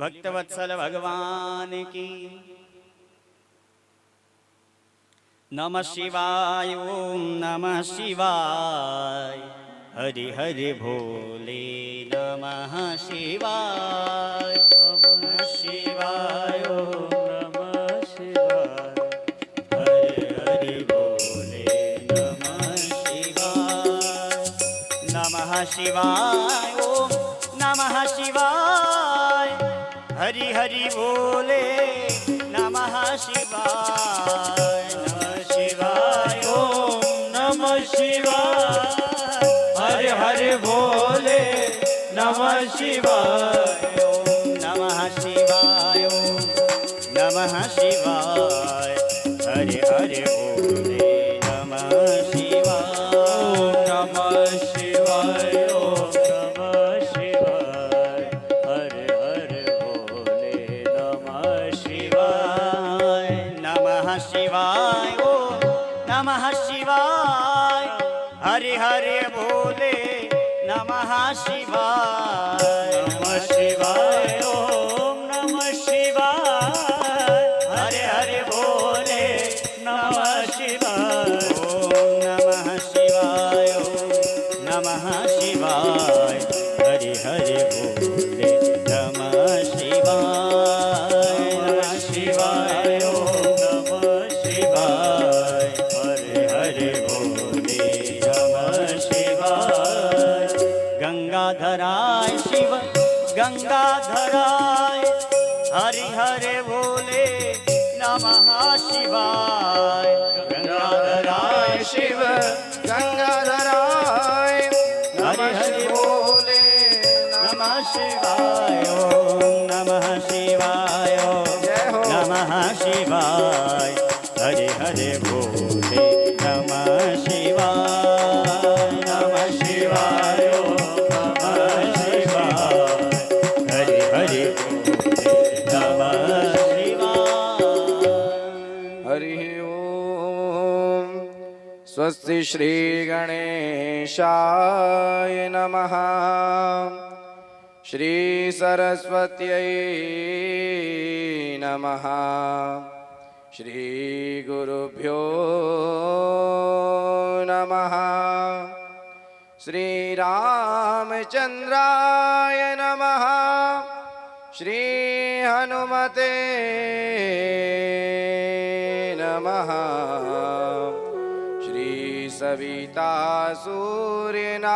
भक्तवत्सल भगवान की। नमः शिवाय ओम नमः शिवाय। हरि हरि भोले नमः शिवाय। नमः शिवाय ओम नमः शिवाय। हरि हरि भोले नमः शिवाय। नमः शिवाय ओम नमः शिवाय। हरि हरि बोले नमः शिवाय। नमः शिवाय ओम नमः शिवाय। हरि हरि बोले नमः शिवाय। ओम नमः शिवाय ओम नमः शिवाय। हरि हरि बोले नमः शिवाय। ओम नमः शिवाय ओम नमः शिवाय। हरि हरि बोले नमः शिवाय। नमः शिवाय ओम नमः शिवाय। हरि हरि बोले नमः शिवाय। नमः शिवाय ओम नमः शिवाय। हरि हरि बोले नमः शिवाय। ओम नमः शिवाय ओम नमः शिवाय। हरि हरि बोले नमः शिवाय। नमः शिवाय ओम नमः शिवाय। हरि हरि बोले नमः शिवाय। गंगाधराय शिव गंगाधराय। हरि हरि बोले नमः शिवाय। गंगाधराय शिव गंगाधराय हरि हरि बोले नमः शिवाय। ओम नमः शिवाय ओम जय हो। नमः शिवाय। हरि हरि बोले नमः शिवाय। नमः शिवाय ओम नमः शिवाय। हरि हरि बोले नमः शिवाय। हरि ओम। स्वस्ति श्री गणेशाय नमः। श्री सरस्वत्यै नमः। श्री गुरुभ्यो नमः। श्री रामचंद्राय नमः। श्री हनुमते नमः। श्री सविता सूर्यनारायणाय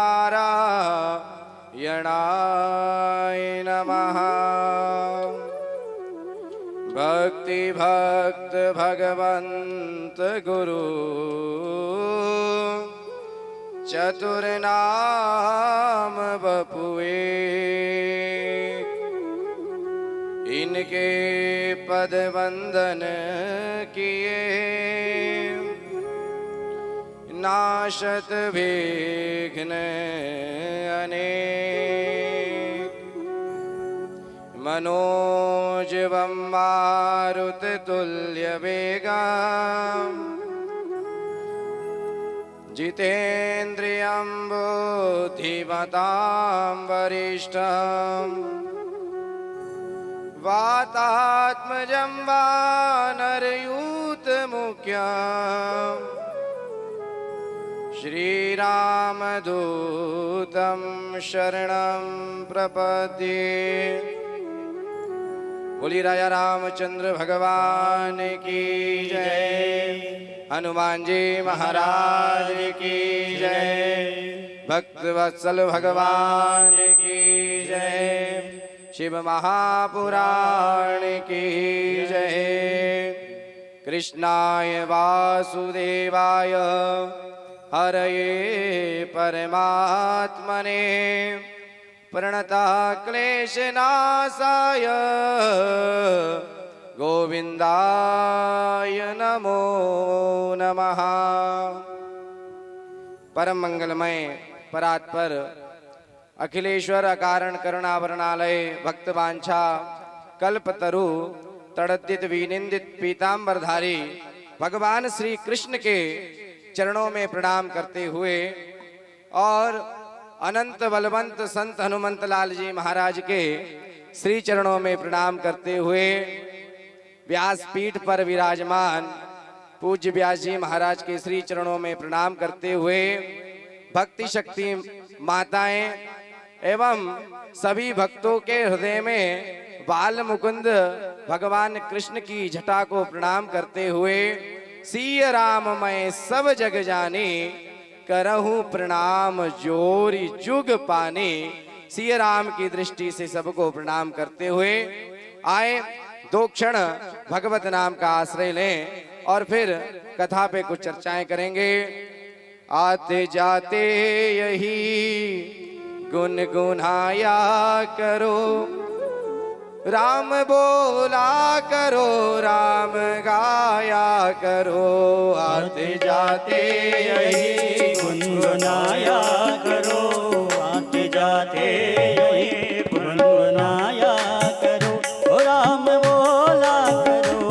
नमः। भक्ति भक्त भगवंत गुरु चतुर्नाम बपुए। इनके पद वंदन किए नाशत विघ्न अनेक। मनोजवं मारुततुल्यवेगं जितेन्द्रियं बुद्धिमतां वरिष्ठं। वातात्मजं वानरयूथमुख्यं श्रीरामदूतं शरणं प्रपद्ये। बोली राजा रामचंद्र भगवान की जय। हनुमान जी महाराज की जय। भक्तवत्सल भगवान की जय। शिव महापुराण की जय। कृष्णाय वासुदेवाय हरये परमात्मने प्रणता क्लेशनाशाय गोविंदाय नमो नमः। परम मंगलमय परात्पर अखिलेश्वर अकारण करुणावरणालय भक्तवांछा कल्पतरु तड़द्दित विनिंदित पीतांबरधारी भगवान श्री कृष्ण के चरणों में प्रणाम करते हुए और अनंत बलवंत संत हनुमंत लाल जी महाराज के श्री चरणों में प्रणाम करते हुए व्यासपीठ पर विराजमान पूज्य व्यास जी महाराज के श्री चरणों में प्रणाम करते हुए भक्ति शक्ति माताएं एवं सभी भक्तों के हृदय में बाल मुकुंद भगवान कृष्ण की जटा को प्रणाम करते हुए सिय राम मैं सब जग जाने करहूं प्रणाम जोरी जुग पाने। सिय राम की दृष्टि से सबको प्रणाम करते हुए आए 2 क्षण भगवत नाम का आश्रय लें और फिर कथा पे कुछ चर्चाएं करेंगे। आते जाते यही गुनगुनाया करो, राम बोला करो, राम गाया करो। आते जाते यही गुनगुनाया करो, आते जाते यही गुनगुनाया करो। ओ राम बोला करो,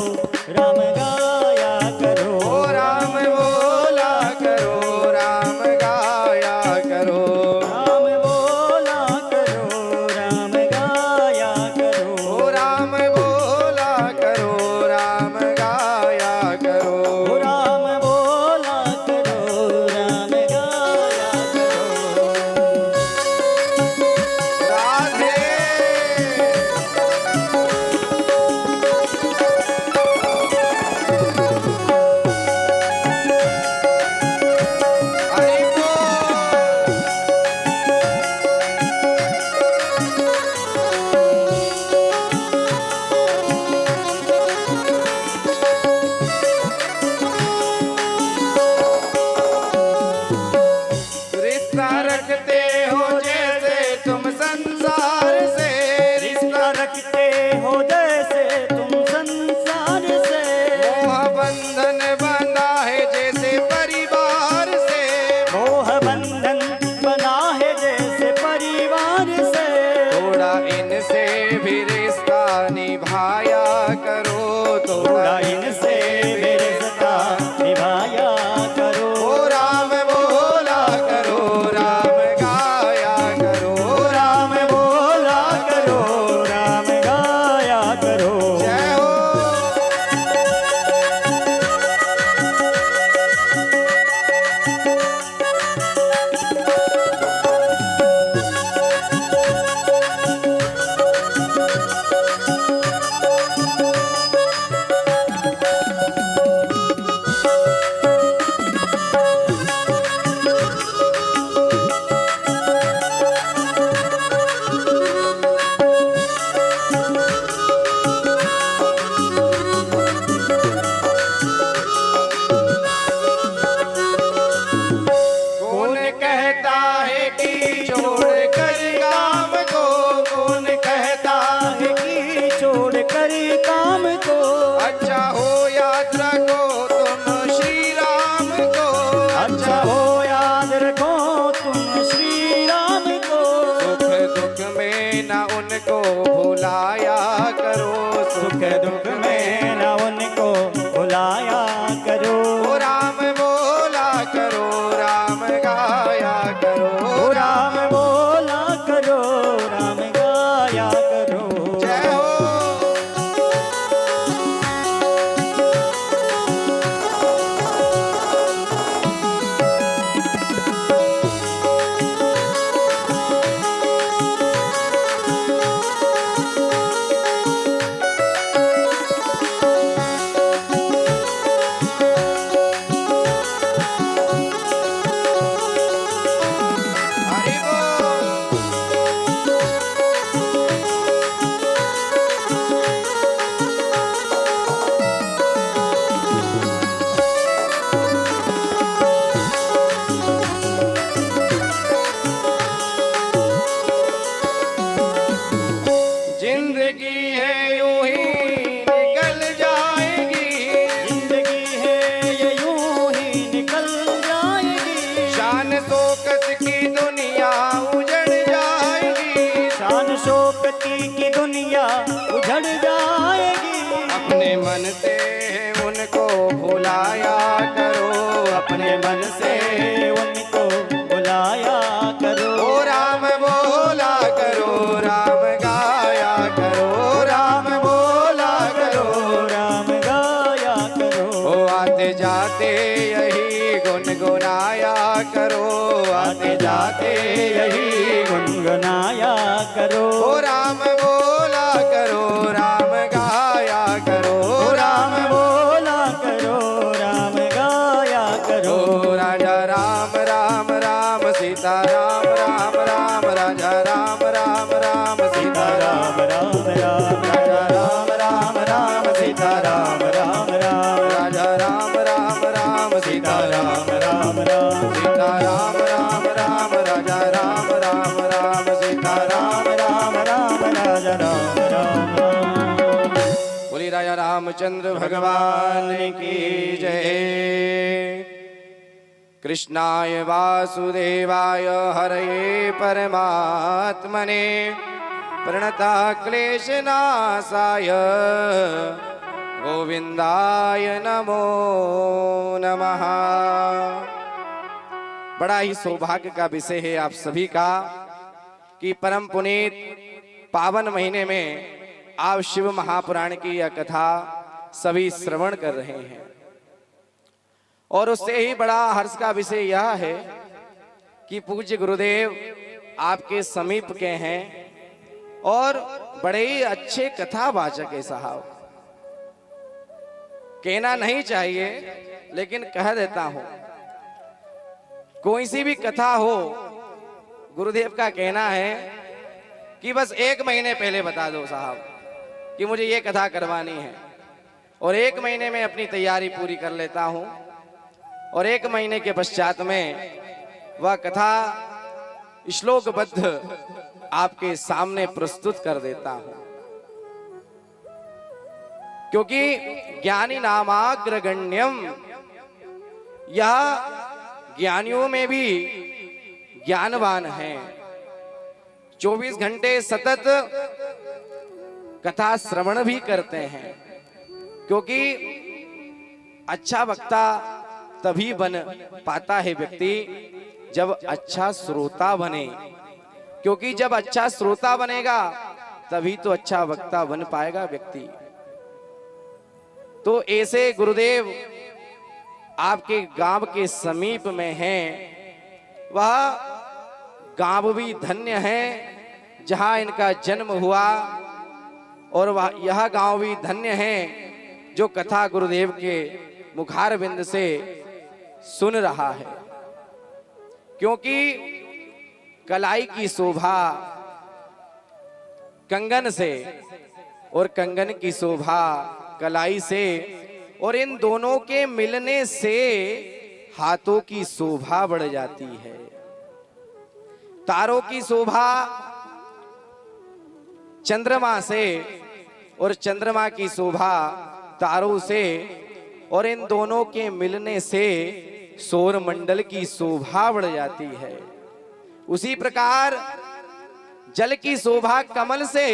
राम गाया करो। ओ राम बोला करो, राम गाया करो। राम बोला करो, राम गाया करो। ओ राम बोला करो, राम गाया करो। ओ राम बोला करो, राम गाया करो। राधे हरि बोल। रिश्ता रखते हो जैसे तुम संसार से, रिश्ता रखते हो जैसे तुम संसार से। मोह बंधन बंधा है जैसे परिवार से। मोह बंधन बना है जैसे परिवार से। थोड़ा इनसे भी रिश्ता निभाया करो, थोड़ा इनसे भी रिश्ता निभाया करो। ओ राम बोला करो, राम गाया करो। राम बोला करो, राम गाया करो। जय हो। कौन कहता है कि छोड़ कर काम को, कौन कहता है कि छोड़ कर काम को। अच्छा हो यात्रा को तुम श्री राम को। अच्छा हो याद रखो तुम श्री राम को। सुख दुख में न उनको भुलाया करो, सुख दुख में न उनको भुलाया करो। ओ राम बोला करो, राम गाया करो। ओ राम बोला करो, राम गाया करो। जय हो। हरि बोल। जिंदगी है यूं ही निकल जाएगी, जिंदगी है ये यूं ही निकल जाएगी। शान शौकत की दुनिया उजड़ जाएगी। शान शौकती की दुनिया उजड़ जाएगी। अपने मन से उनको भुलाया करो, अपने मन से उनको बुलाया करो। ओ राम बोला करो, राम गाया करो। सीता राम राम राम राजा राम राम राम सीता राम राम राम सीता राम राम राम राजा राम राम राम सीता राम राम राम राजा राम राम बोली राजा रामचंद्र भगवान की जय। कृष्णाय वासुदेवाय हरये परमात्मने प्रणता क्लेशनाशाय गोविंदाय नमो नमः। बड़ा ही सौभाग्य का विषय है आप सभी का कि परम पुनीत पावन महीने में आप शिव महापुराण की यह कथा सभी श्रवण कर रहे हैं। और उससे ही बड़ा हर्ष का विषय यह है कि पूज्य गुरुदेव आपके समीप के हैं और बड़े ही अच्छे कथावाचक है साहब। कहना नहीं चाहिए लेकिन कह देता हूं, कोई सी भी कथा हो गुरुदेव का कहना है कि बस 1 महीने पहले बता दो साहब कि मुझे ये कथा करवानी है, और 1 महीने में अपनी तैयारी पूरी कर लेता हूं और 1 महीने के पश्चात में वह कथा श्लोकबद्ध आपके सामने प्रस्तुत कर देता हूं। क्योंकि ज्ञानी नामाग्रगण्यम, यह ज्ञानियों में भी ज्ञानवान हैं। 24 घंटे सतत कथा श्रवण भी करते हैं, क्योंकि अच्छा वक्ता तभी बन पाता है व्यक्ति जब अच्छा श्रोता बने, क्योंकि जब अच्छा श्रोता बनेगा तभी तो अच्छा वक्ता बन पाएगा व्यक्ति। तो ऐसे गुरुदेव आपके गांव के समीप में हैं। वह गांव भी धन्य है जहां इनका जन्म हुआ, और वह यह गांव भी धन्य है जो कथा गुरुदेव के मुखारविंद से सुन रहा है। क्योंकि कलाई की शोभा कंगन से और कंगन की शोभा कलाई से, और इन दोनों के मिलने से हाथों की शोभा बढ़ जाती है। तारों की शोभा चंद्रमा से और चंद्रमा की शोभा तारों से, और इन दोनों के मिलने से सौर मंडल की शोभा बढ़ जाती है। उसी प्रकार जल की शोभा कमल से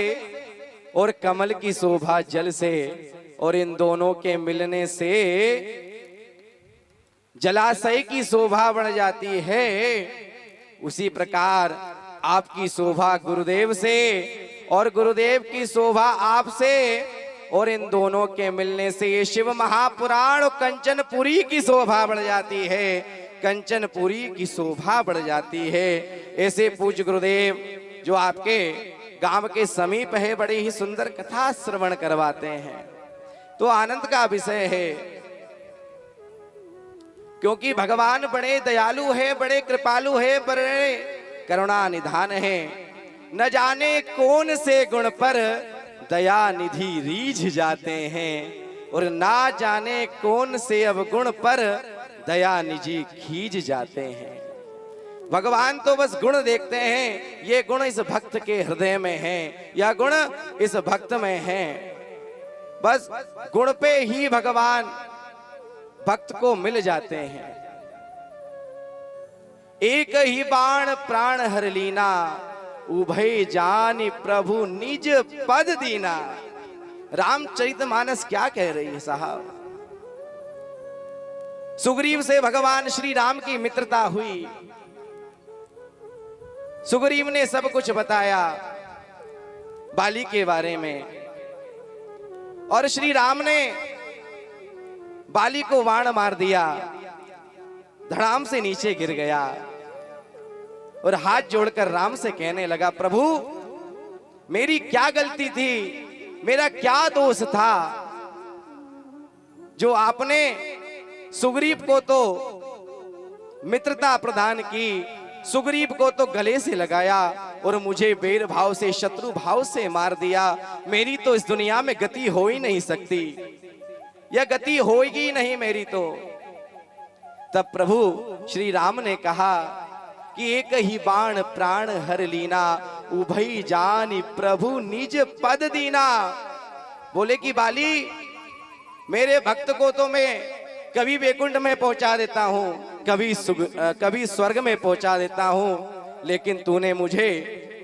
और कमल की शोभा जल से, और इन दोनों के मिलने से जलाशय की शोभा बढ़ जाती है। उसी प्रकार आपकी शोभा गुरुदेव से और गुरुदेव की शोभा आपसे, और इन दोनों के मिलने से ये शिव महापुराण कंचनपुरी की शोभा बढ़ जाती है, कंचनपुरी की शोभा बढ़ जाती है। ऐसे पूज्य गुरुदेव जो आपके गांव के समीप है, बड़ी ही सुंदर कथा श्रवण करवाते हैं, तो आनंद का विषय है। क्योंकि भगवान बड़े दयालु है, बड़े कृपालु है, बड़े करुणा निधान है। न जाने कौन से गुण पर दया निधि रीझ जाते हैं, और ना जाने कौन से अवगुण पर दया निधि खींच जाते हैं। भगवान तो बस गुण देखते हैं, ये गुण इस भक्त के हृदय में है, यह गुण इस भक्त में है। बस गुण पे ही भगवान भक्त को मिल जाते हैं। एक ही बाण प्राण हर लीना, उभय जानि प्रभु निज पद दीना। रामचरितमानस क्या कह रही है साहब। सुग्रीव से भगवान श्री राम की मित्रता हुई। सुग्रीव ने सब कुछ बताया बाली के बारे में, और श्री राम ने बाली को वाण मार दिया, धड़ाम से नीचे गिर गया, और हाथ जोड़कर राम से कहने लगा, प्रभु मेरी क्या गलती थी, मेरा क्या दोष था, जो आपने सुग्रीव को तो मित्रता प्रदान की, सुग्रीव को तो गले से लगाया और मुझे बैर भाव से, शत्रु भाव से मार दिया। मेरी तो इस दुनिया में गति हो ही नहीं सकती, यह गति होगी नहीं मेरी तो। तब प्रभु श्री राम ने कहा कि एक ही बाण प्राण हर लीना, उभई जानि प्रभु निज पद दीना। बोले कि बाली, मेरे भक्त को तो मैं कभी वैकुंठ में पहुंचा देता हूं, कभी स्वर्ग में पहुंचा देता हूं, लेकिन तूने मुझे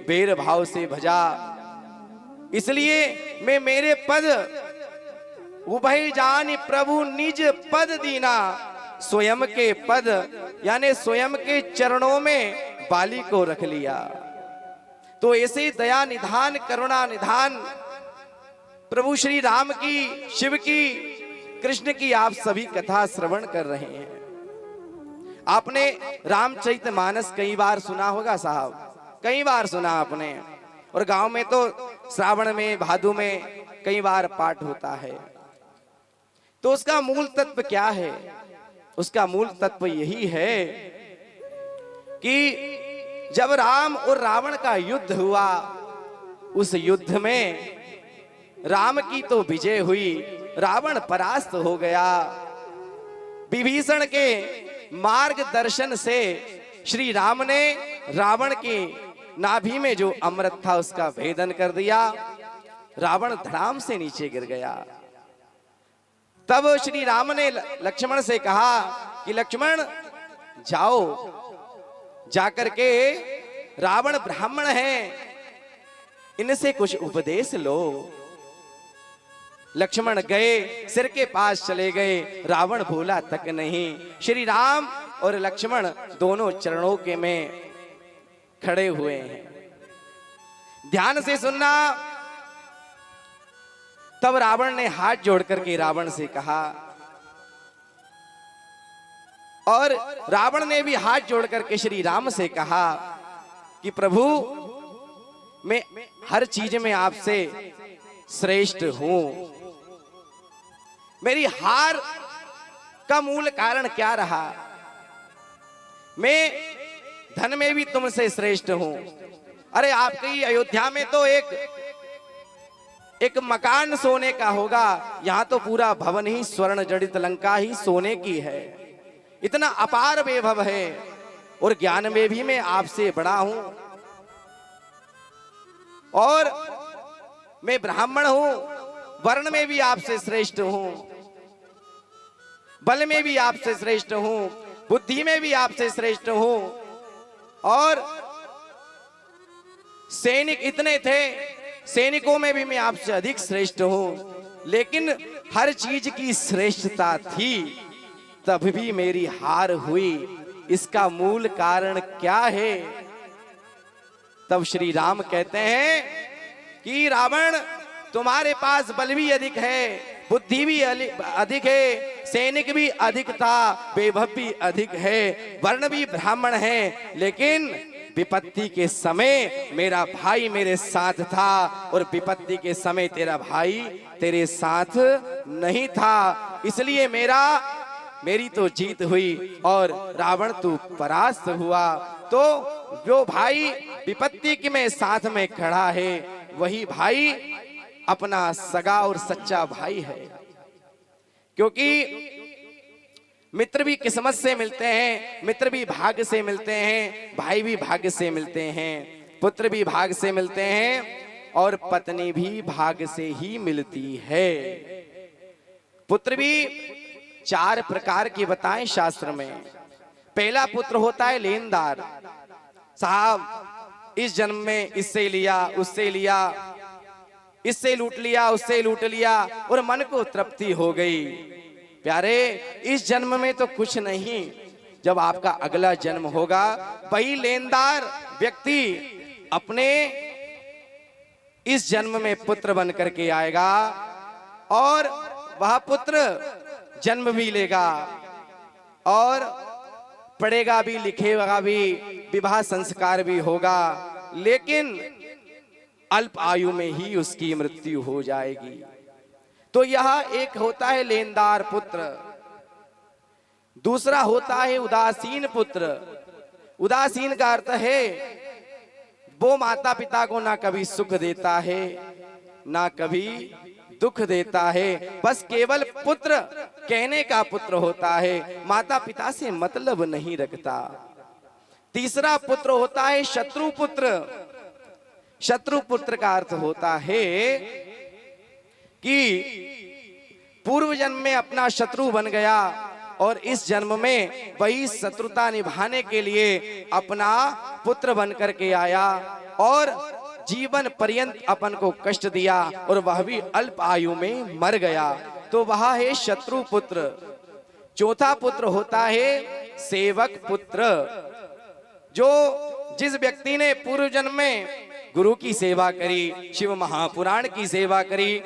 बैर भाव से भजा, इसलिए मैं मेरे पद, उभय जानि प्रभु निज पद दीना, स्वयं के पद यानी स्वयं के चरणों में बाली को रख लिया। तो ऐसे दया निधान, करुणा निधान प्रभु श्री राम की, शिव की, कृष्ण की आप सभी कथा श्रवण कर रहे हैं। आपने रामचरितमानस कई बार सुना होगा साहब, कई बार सुना आपने, और गांव में तो श्रावण में, भादु में कई बार पाठ होता है। तो उसका मूल तत्व क्या है? उसका मूल तत्व यही है कि जब राम और रावण का युद्ध हुआ, उस युद्ध में राम की तो विजय हुई, रावण परास्त हो गया। विभीषण के मार्गदर्शन से श्री राम ने रावण की नाभि में जो अमृत था उसका भेदन कर दिया, रावण धड़ाम से नीचे गिर गया। तब श्री राम ने लक्ष्मण से कहा कि लक्ष्मण जाओ, जाकर के रावण ब्राह्मण हैं, इनसे कुछ उपदेश लो। लक्ष्मण गए, सिर के पास चले गए, रावण बोला तक नहीं। श्री राम और लक्ष्मण दोनों चरणों के में खड़े हुए हैं। ध्यान से सुनना। तब रावण ने हाथ जोड़ करके रावण से कहा, और रावण ने भी हाथ जोड़ करके श्री राम से कहा कि प्रभु, मैं हर चीज में आपसे श्रेष्ठ हूं। मेरी हार का मूल कारण क्या रहा? मैं धन में भी तुमसे श्रेष्ठ हूं। अरे आपकी अयोध्या में तो एक मकान सोने का होगा, यहां तो पूरा भवन ही स्वर्ण जड़ित लंका ही सोने की है। इतना अपार वैभव है, और ज्ञान में भी मैं आपसे बड़ा हूं, और मैं ब्राह्मण हूं, वर्ण में भी आपसे श्रेष्ठ हूं, बल में भी आपसे श्रेष्ठ हूं, बुद्धि में भी आपसे श्रेष्ठ हूं, और सैनिक इतने थे, सैनिकों में भी मैं आपसे अधिक श्रेष्ठ हूं। लेकिन हर चीज की श्रेष्ठता थी, तब भी मेरी हार हुई। इसका मूल कारण क्या है? तब श्री राम कहते हैं कि रावण, तुम्हारे पास बल भी अधिक है, बुद्धि भी अधिक है, सैनिक भी अधिक था, वैभव भी अधिक है, वर्ण भी ब्राह्मण है, लेकिन विपत्ति के समय मेरा भाई मेरे साथ था, और विपत्ति के समय तेरा भाई तेरे साथ नहीं था, इसलिए मेरी तो जीत हुई और रावण तू परास्त हुआ। तो जो भाई विपत्ति के में साथ में खड़ा है, वही भाई अपना सगा और सच्चा भाई है। क्योंकि मित्र भी किस्मत से मिलते हैं, मित्र भी भाग्य से मिलते हैं, भाई भी भाग्य से मिलते हैं, पुत्र भी भाग्य से मिलते हैं, और पत्नी भी भाग्य से ही मिलती है। पुत्र भी 4 प्रकार के बताएं शास्त्र में। पहला पुत्र होता है लेनदार। साहब, इस जन्म में इससे लिया, उससे लिया, इससे लूट लिया, उससे लूट लिया, और मन को तृप्ति हो गई। प्यारे, इस जन्म में तो कुछ नहीं, जब आपका अगला जन्म होगा, वही लेनदार व्यक्ति अपने इस जन्म में पुत्र बन करके आएगा, और वह पुत्र जन्म भी लेगा, और पढ़ेगा भी, लिखेगा भी, विवाह संस्कार भी होगा, लेकिन अल्प आयु में ही उसकी मृत्यु हो जाएगी। तो यह एक होता है लेनदार पुत्र। दूसरा होता है उदासीन पुत्र। उदासीन का अर्थ है वो माता पिता को ना कभी सुख देता है ना कभी दुख देता है, बस केवल पुत्र कहने का पुत्र होता है, माता पिता से मतलब नहीं रखता। तीसरा पुत्र होता है शत्रु पुत्र। शत्रु पुत्र का अर्थ होता है कि पूर्व जन्म में अपना शत्रु बन गया और इस जन्म में वही शत्रुता निभाने के लिए अपना पुत्र बन करके आया और जीवन पर्यंत अपन को कष्ट दिया और वह भी अल्प आयु में मर गया, तो वह है शत्रु पुत्र। चौथा पुत्र होता है सेवक पुत्र। जो जिस व्यक्ति ने पूर्व जन्म में गुरु की सेवा करी, शिव महापुराण की सेवा करी,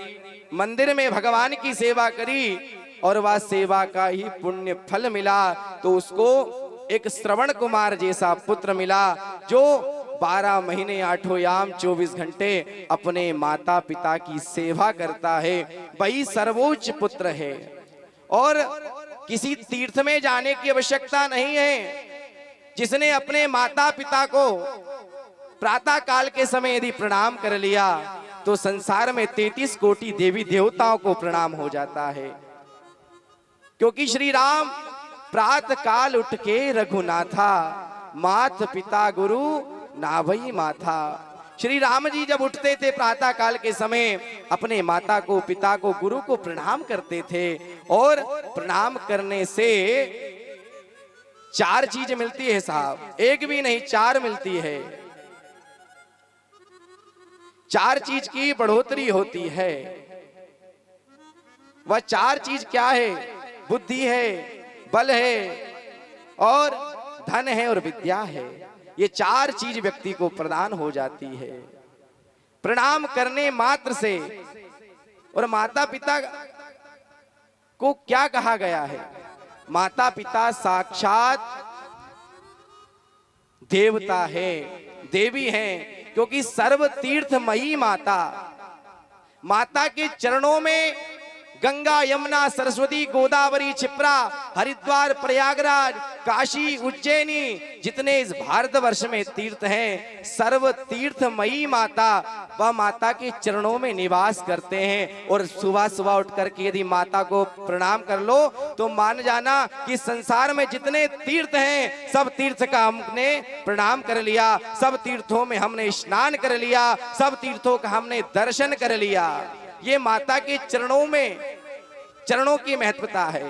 मंदिर में भगवान की सेवा करी और वह सेवा का ही पुण्य फल मिला, तो उसको एक श्रवण कुमार जैसा पुत्र मिला जो 12 महीने 8 याम 24 घंटे अपने माता पिता की सेवा करता है, वही सर्वोच्च पुत्र है। और किसी तीर्थ में जाने की आवश्यकता नहीं है। जिसने अपने माता पिता को प्रातः काल के समय यदि प्रणाम कर लिया तो संसार में 33 कोटि देवी देवताओं को प्रणाम हो जाता है, क्योंकि श्री राम प्रातः काल उठ के रघुनाथा मात पिता गुरु नाभई माथा। श्री राम जी जब उठते थे प्रातः काल के समय अपने माता को, पिता को, गुरु को प्रणाम करते थे और प्रणाम करने से 4 चीज मिलती है साहब, एक भी नहीं 4 मिलती है। 4 चीज की बढ़ोतरी होती है। वह 4 चीज क्या है? बुद्धि है, बल है और धन है और विद्या है। ये 4 चीज व्यक्ति को प्रदान हो जाती है प्रणाम करने मात्र से। और माता पिता को क्या कहा गया है? माता पिता साक्षात देवता है, देवी हैं, क्योंकि सर्व तीर्थमयी माता। माता के चरणों में गंगा, यमुना, सरस्वती, गोदावरी, क्षिप्रा, हरिद्वार, प्रयागराज, काशी, उज्जैनी, जितने इस भारतवर्ष में तीर्थ हैं, सर्व तीर्थमयी माता, वह माता के चरणों में निवास करते हैं। और सुबह सुबह उठ करके यदि माता को प्रणाम कर लो तो मान जाना कि संसार में जितने तीर्थ हैं सब तीर्थ का हमने प्रणाम कर लिया, सब तीर्थों में हमने स्नान कर लिया, सब तीर्थों का हमने दर्शन कर लिया। ये माता के चरणों की महत्वता है।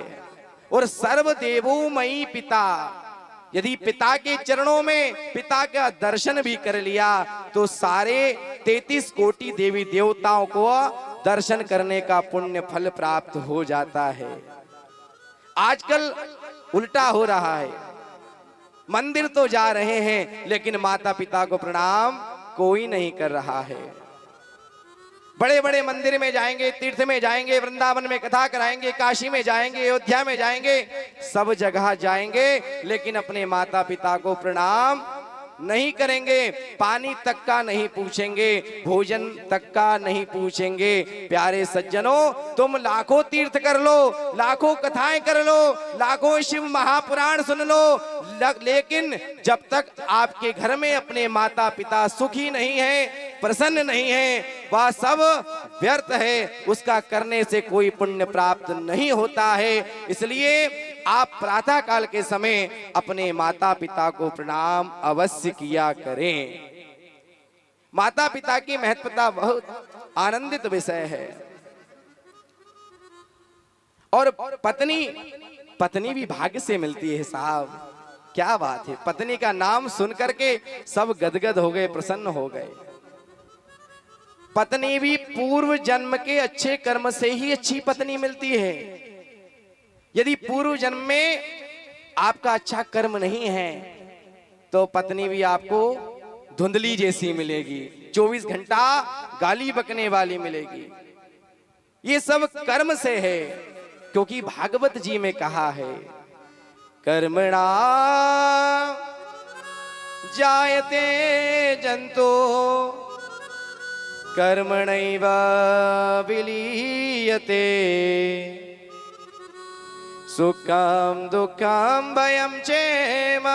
और सर्व देवोमयी पिता, यदि पिता के चरणों में पिता का दर्शन भी कर लिया तो सारे 33 कोटि देवी देवताओं को दर्शन करने का पुण्य फल प्राप्त हो जाता है। आजकल उल्टा हो रहा है, मंदिर तो जा रहे हैं लेकिन माता पिता को प्रणाम कोई नहीं कर रहा है। बड़े बड़े मंदिर में जाएंगे, तीर्थ में जाएंगे, वृंदावन में कथा कराएंगे, काशी में जाएंगे, अयोध्या में जाएंगे, सब जगह जाएंगे लेकिन अपने माता पिता को प्रणाम नहीं करेंगे, पानी तक का नहीं पूछेंगे, भोजन तक का नहीं पूछेंगे। प्यारे सज्जनों, तुम लाखों तीर्थ कर लो, लाखों कथाएं कर लो, लाखों शिव महापुराण सुन लो, लेकिन जब तक आपके घर में अपने माता पिता सुखी नहीं है, प्रसन्न नहीं है, वह सब व्यर्थ है, उसका करने से कोई पुण्य प्राप्त नहीं होता है। इसलिए आप प्रातः काल के समय अपने माता पिता को प्रणाम अवश्य किया करें। माता पिता की महत्वता बहुत आनंदित विषय है। और पत्नी भी भाग्य से मिलती है साहब, क्या बात है। पत्नी का नाम सुन करके सब गदगद हो गए, प्रसन्न हो गए। पत्नी भी पूर्व जन्म के अच्छे कर्म से ही अच्छी पत्नी मिलती है। यदि पूर्व जन्म में आपका अच्छा कर्म नहीं है तो पत्नी भी आपको धुंधली जैसी मिलेगी, 24 घंटा गाली बकने वाली मिलेगी। ये सब कर्म से है, क्योंकि भागवत जी में कहा है कर्मणा जायते जंतो कर्मणैव विलीयते सुखम दुखम भयम चैव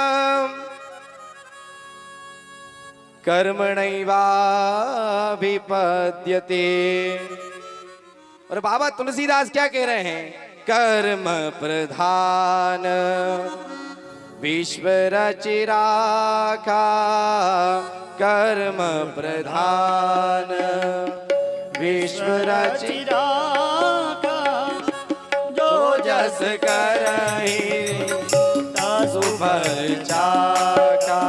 कर्मणैवाभिपद्यते। और बाबा तुलसीदास क्या कह रहे हैं? कर्म प्रधान विश्व रचि राखा, कर्म प्रधान विश्व रचि चिराका जो जस करहि तासु फल चाका,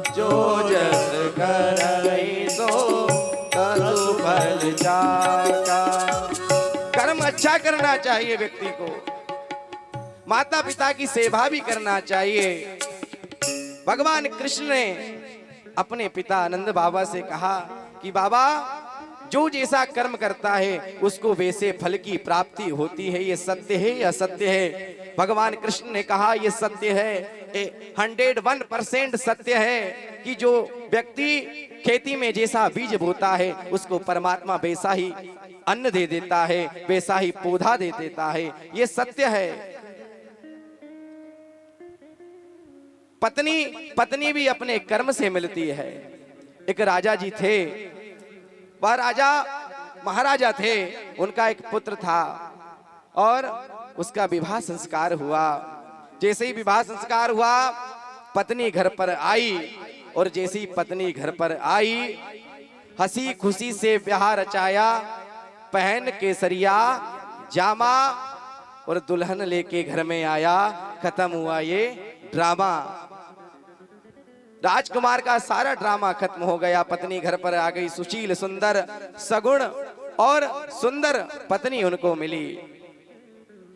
जो जस करहि सो तासु फल चाका। कर्म अच्छा करना चाहिए व्यक्ति को, माता पिता की सेवा भी करना चाहिए। भगवान कृष्ण ने अपने पिता आनंद बाबा से कहा कि बाबा, जो जैसा कर्म करता है उसको वैसे फल की प्राप्ति होती है। ये सत्य है या असत्य है? भगवान कृष्ण ने कहा ये सत्य है, 101% सत्य है कि जो व्यक्ति खेती में जैसा बीज बोता है उसको परमात्मा वैसा ही अन्न दे देता है, वैसा ही पौधा दे देता है। ये सत्य है। पत्नी भी अपने कर्म से मिलती है। एक राजा जी थे, वह राजा महाराजा थे, उनका एक पुत्र था और उसका विवाह संस्कार हुआ। जैसे ही विवाह संस्कार हुआ पत्नी घर पर आई, और जैसे ही पत्नी घर पर आई हंसी खुशी से ब्याह रचाया, पहन केसरिया जामा और दुल्हन लेके घर में आया। खत्म हुआ ये ड्रामा। राजकुमार का सारा ड्रामा खत्म हो गया। पत्नी घर पर आ गई, सुशील सुंदर सगुण और सुंदर पत्नी उनको मिली।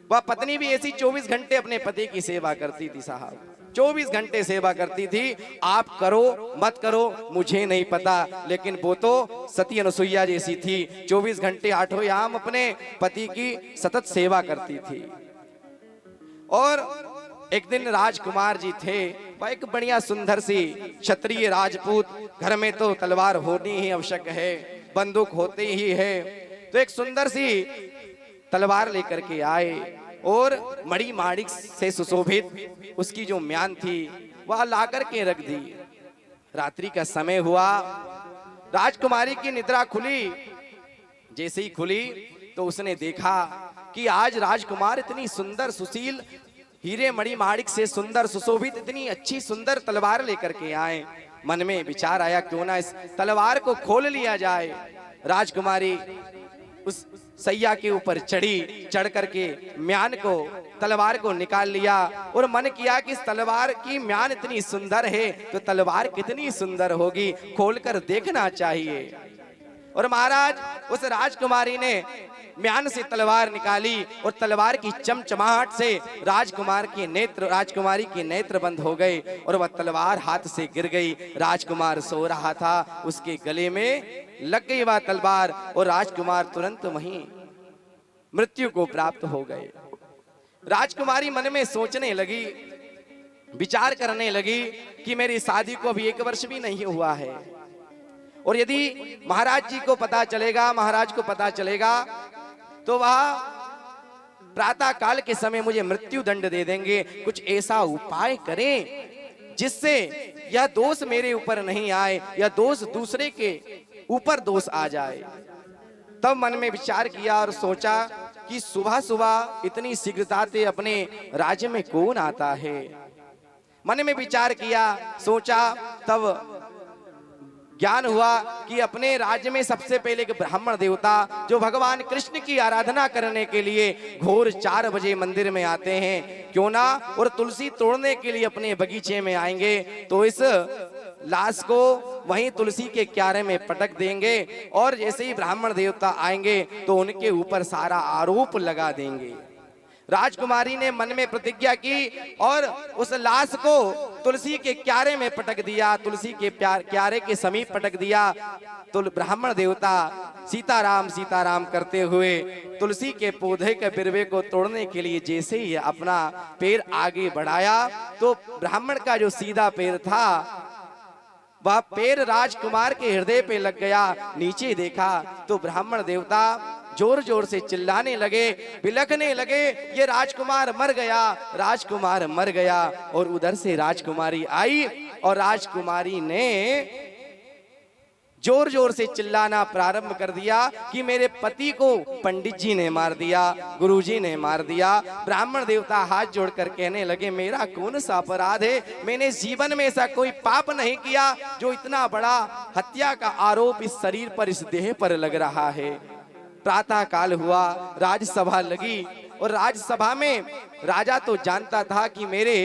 वह पत्नी भी ऐसी 24 घंटे अपने पति की सेवा करती थी साहब, 24 घंटे सेवा करती थी। आप करो मत करो मुझे नहीं पता, लेकिन वो तो सती अनुसुईया जैसी थी, 24 घंटे आठों याम अपने पति की सतत सेवा करती थी। और एक दिन राजकुमार जी थे, वह एक बढ़िया सुंदर सी क्षत्रिय राजपूत, घर में तो तलवार होनी ही आवश्यक है, बंदूक होते ही है। तो एक सुंदर सी तलवार लेकर के आए और मणि माणिक से सुशोभित उसकी जो म्यान थी वह ला करके रख दी। रात्रि का समय हुआ, राजकुमारी की निद्रा खुली। जैसे ही खुली तो उसने देखा कि आज राजकुमार इतनी सुंदर सुशील हीरे मणि माणिक से सुंदर सुशोभित इतनी अच्छी सुंदर तलवार लेकर के आए। मन में विचार आया क्यों ना इस तलवार को खोल लिया जाए। राजकुमारी उस सैया के ऊपर चढ़ी, चढ़ करके म्यान को तलवार को निकाल लिया और मन किया कि इस तलवार की म्यान इतनी सुंदर है तो तलवार कितनी सुंदर होगी, खोलकर देखना चाहिए। और महाराज उस राजकुमारी ने म्यान से तलवार निकाली और तलवार की चमचमाहट से राजकुमारी के नेत्र बंद हो गए और वह तलवार हाथ से गिर गई। राजकुमार सो रहा था, उसके गले में लग गई वह तलवार और राजकुमार तुरंत वहीं मृत्यु को प्राप्त हो गए। राजकुमारी मन में सोचने लगी, विचार करने लगी कि मेरी शादी को अभी 1 वर्ष भी नहीं हुआ है, और यदि महाराज जी को पता चलेगा, महाराज को पता चलेगा तो वह प्रातः काल के समय मुझे मृत्यु दंड दे देंगे। कुछ ऐसा उपाय करें जिससे यह दोष मेरे ऊपर नहीं आए, यह दोष दूसरे के ऊपर दोष आ जाए। तब मन में विचार किया और सोचा कि सुबह सुबह इतनी शीघ्रता से अपने राज्य में कौन आता है। मन में विचार किया, सोचा, तब ज्ञान हुआ कि अपने राज्य में सबसे पहले एक ब्राह्मण देवता जो भगवान कृष्ण की आराधना करने के लिए घोर 4 बजे मंदिर में आते हैं, क्यों ना और तुलसी तोड़ने के लिए अपने बगीचे में आएंगे तो इस लाश को वहीं तुलसी के क्यारे में पटक देंगे और जैसे ही ब्राह्मण देवता आएंगे तो उनके ऊपर सारा आरोप लगा देंगे। राजकुमारी ने मन में प्रतिज्ञा की और उस लाश को तुलसी के क्यारे में पटक दिया, तुलसी के क्यारे के समीप पटक दिया। तो ब्राह्मण देवता सीताराम सीताराम करते हुए तुलसी के पौधे के बिरवे को तोड़ने के लिए जैसे ही अपना पैर आगे बढ़ाया तो ब्राह्मण का जो सीधा पैर था वह पैर राजकुमार के हृदय पे लग गया। नीचे देखा तो ब्राह्मण देवता जोर जोर से चिल्लाने लगे, बिलखने लगे, ये राजकुमार मर गया, राजकुमार मर गया। और उधर से राजकुमारी आई और राजकुमारी ने जोर जोर से चिल्लाना प्रारंभ कर दिया कि मेरे पति को पंडित जी ने मार दिया, गुरुजी ने मार दिया। ब्राह्मण देवता हाथ जोड़कर कहने लगे, मेरा कौन सा अपराध है? मैंने जीवन में ऐसा कोई पाप नहीं किया जो इतना बड़ा हत्या का आरोप इस शरीर पर, इस देह पर लग रहा है। प्रातः काल हुआ, राजसभा लगी और राजसभा में राजा तो जानता था कि मेरे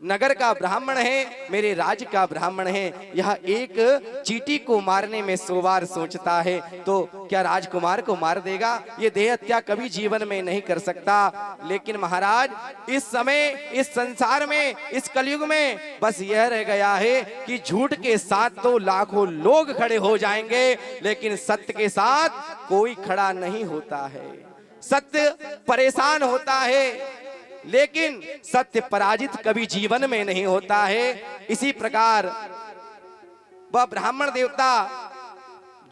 नगर का ब्राह्मण है, मेरे राज्य का ब्राह्मण है, यह एक चींटी को मारने में 100 बार सोचता है, तो क्या राजकुमार को मार देगा? ये देह हत्या कभी जीवन में नहीं कर सकता। लेकिन महाराज, इस समय, इस संसार में, इस कलयुग में बस यह रह गया है कि झूठ के साथ तो लाखों लोग खड़े हो जाएंगे, लेकिन सत्य के साथ कोई खड़ा नहीं होता है। सत्य परेशान होता है, लेकिन सत्य पराजित कभी जीवन में नहीं होता है। इसी प्रकार वह ब्राह्मण देवता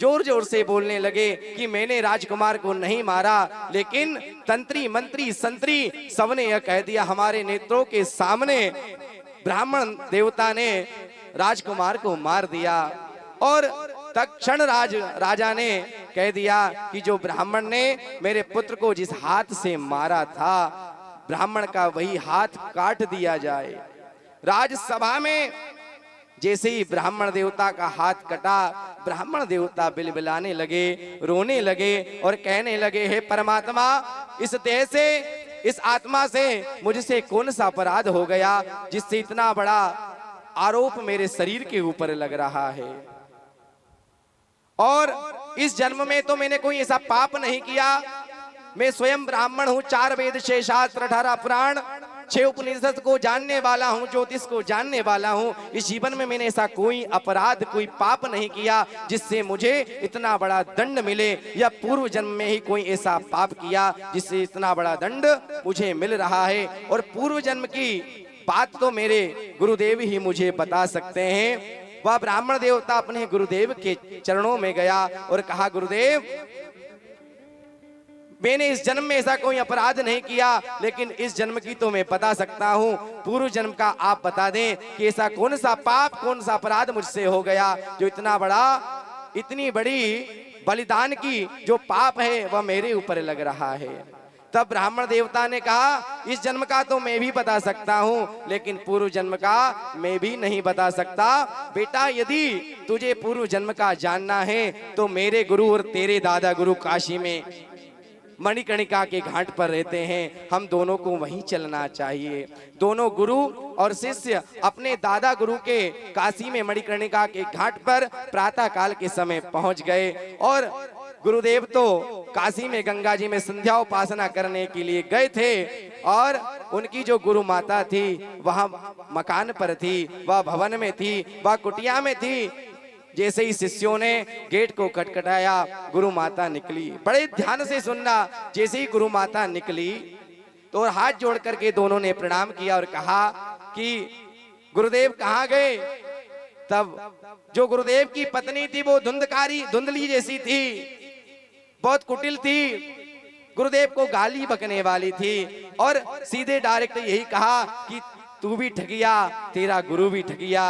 जोर जोर से बोलने लगे कि मैंने राजकुमार को नहीं मारा, लेकिन तंत्री मंत्री संतरी सबने यह कह दिया, हमारे नेत्रों के सामने ब्राह्मण देवता ने राजकुमार को मार दिया। और तत्क्षण राजा ने कह दिया कि जो ब्राह्मण ने मेरे पुत्र को जिस हाथ से मारा था, ब्राह्मण का वही हाथ काट दिया जाए। राजसभा में जैसे ही ब्राह्मण देवता का हाथ कटा, ब्राह्मण देवता बिलबिलाने लगे, रोने लगे और कहने लगे, हे परमात्मा, इस देह से, इस आत्मा से मुझसे कौन सा अपराध हो गया जिससे इतना बड़ा आरोप मेरे शरीर के ऊपर लग रहा है? और इस जन्म में तो मैंने कोई ऐसा पाप नहीं किया। मैं स्वयं ब्राह्मण हूँ, 4 वेद, 6 शास्त्र, 18 पुराण, 6 उपनिषद को जानने वाला हूँ, ज्योतिष को जानने वाला हूँ। इस जीवन में मैंने ऐसा कोई अपराध, कोई पाप नहीं किया जिससे मुझे इतना बड़ा दंड मिले, या पूर्व जन्म में ही कोई ऐसा पाप किया जिससे इतना बड़ा दंड मुझे मिल रहा है। और पूर्व जन्म की बात तो मेरे गुरुदेव ही मुझे बता सकते हैं। वह ब्राह्मण देवता अपने गुरुदेव के चरणों में गया और कहा, गुरुदेव, मैंने इस जन्म में ऐसा कोई अपराध नहीं किया, लेकिन इस जन्म की तो मैं बता सकता हूँ। पूर्व जन्म का आप बता दें कि ऐसा कौन सा पाप, कौन सा अपराध मुझसे हो गया जो इतना बड़ा, इतनी बड़ी बलिदान की जो पाप है वह मेरे ऊपर लग रहा है। तब ब्राह्मण देवता ने कहा, इस जन्म का तो मैं भी बता सकता हूँ, लेकिन पूर्व जन्म का मैं भी नहीं बता सकता। बेटा, यदि तुझे पूर्व जन्म का जानना है तो मेरे गुरु और तेरे दादा गुरु काशी में मणिकर्णिका के घाट पर रहते हैं, हम दोनों को वहीं चलना चाहिए। दोनों गुरु और शिष्य अपने दादा गुरु के काशी में मणिकर्णिका के घाट पर प्रातः काल के समय पहुंच गए। और गुरुदेव तो काशी में गंगा जी में संध्या उपासना करने के लिए गए थे, और उनकी जो गुरु माता थी वह मकान पर थी, वह भवन में थी, वह कुटिया में थी। जैसे ही शिष्यों ने गेट को खटखटाया, गुरु माता निकली। बड़े ध्यान से सुनना, जैसे ही गुरु माता निकली तो हाथ जोड़ करके दोनों ने प्रणाम किया और कहा कि गुरुदेव कहाँ गए? तब जो गुरुदेव की पत्नी थी वो धुंधली जैसी थी, बहुत कुटिल थी, गुरुदेव को गाली बकने वाली थी और सीधे डायरेक्ट यही कहा कि तू भी ठगिया, तेरा गुरु भी ठगिया,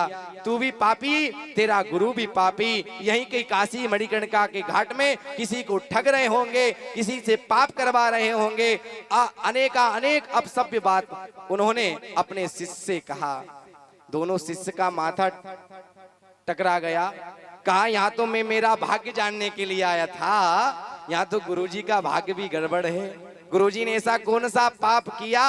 तू भी पापी, तेरा गुरु भी पापी। यहीं के काशी मणिकर्णिका के घाट में किसी को ठग रहे होंगे, किसी से पाप करवा रहे होंगे। अनेक अपसभ्य बात उन्होंने अपने शिष्य से कहा। दोनों शिष्य का माथा टकरा गया। कहा, यहाँ तो मैं मेरा भाग्य जानने के लिए आया था, यहाँ तो गुरुजी का भाग्य भी गड़बड़ है। गुरुजी ने ऐसा कौन सा पाप किया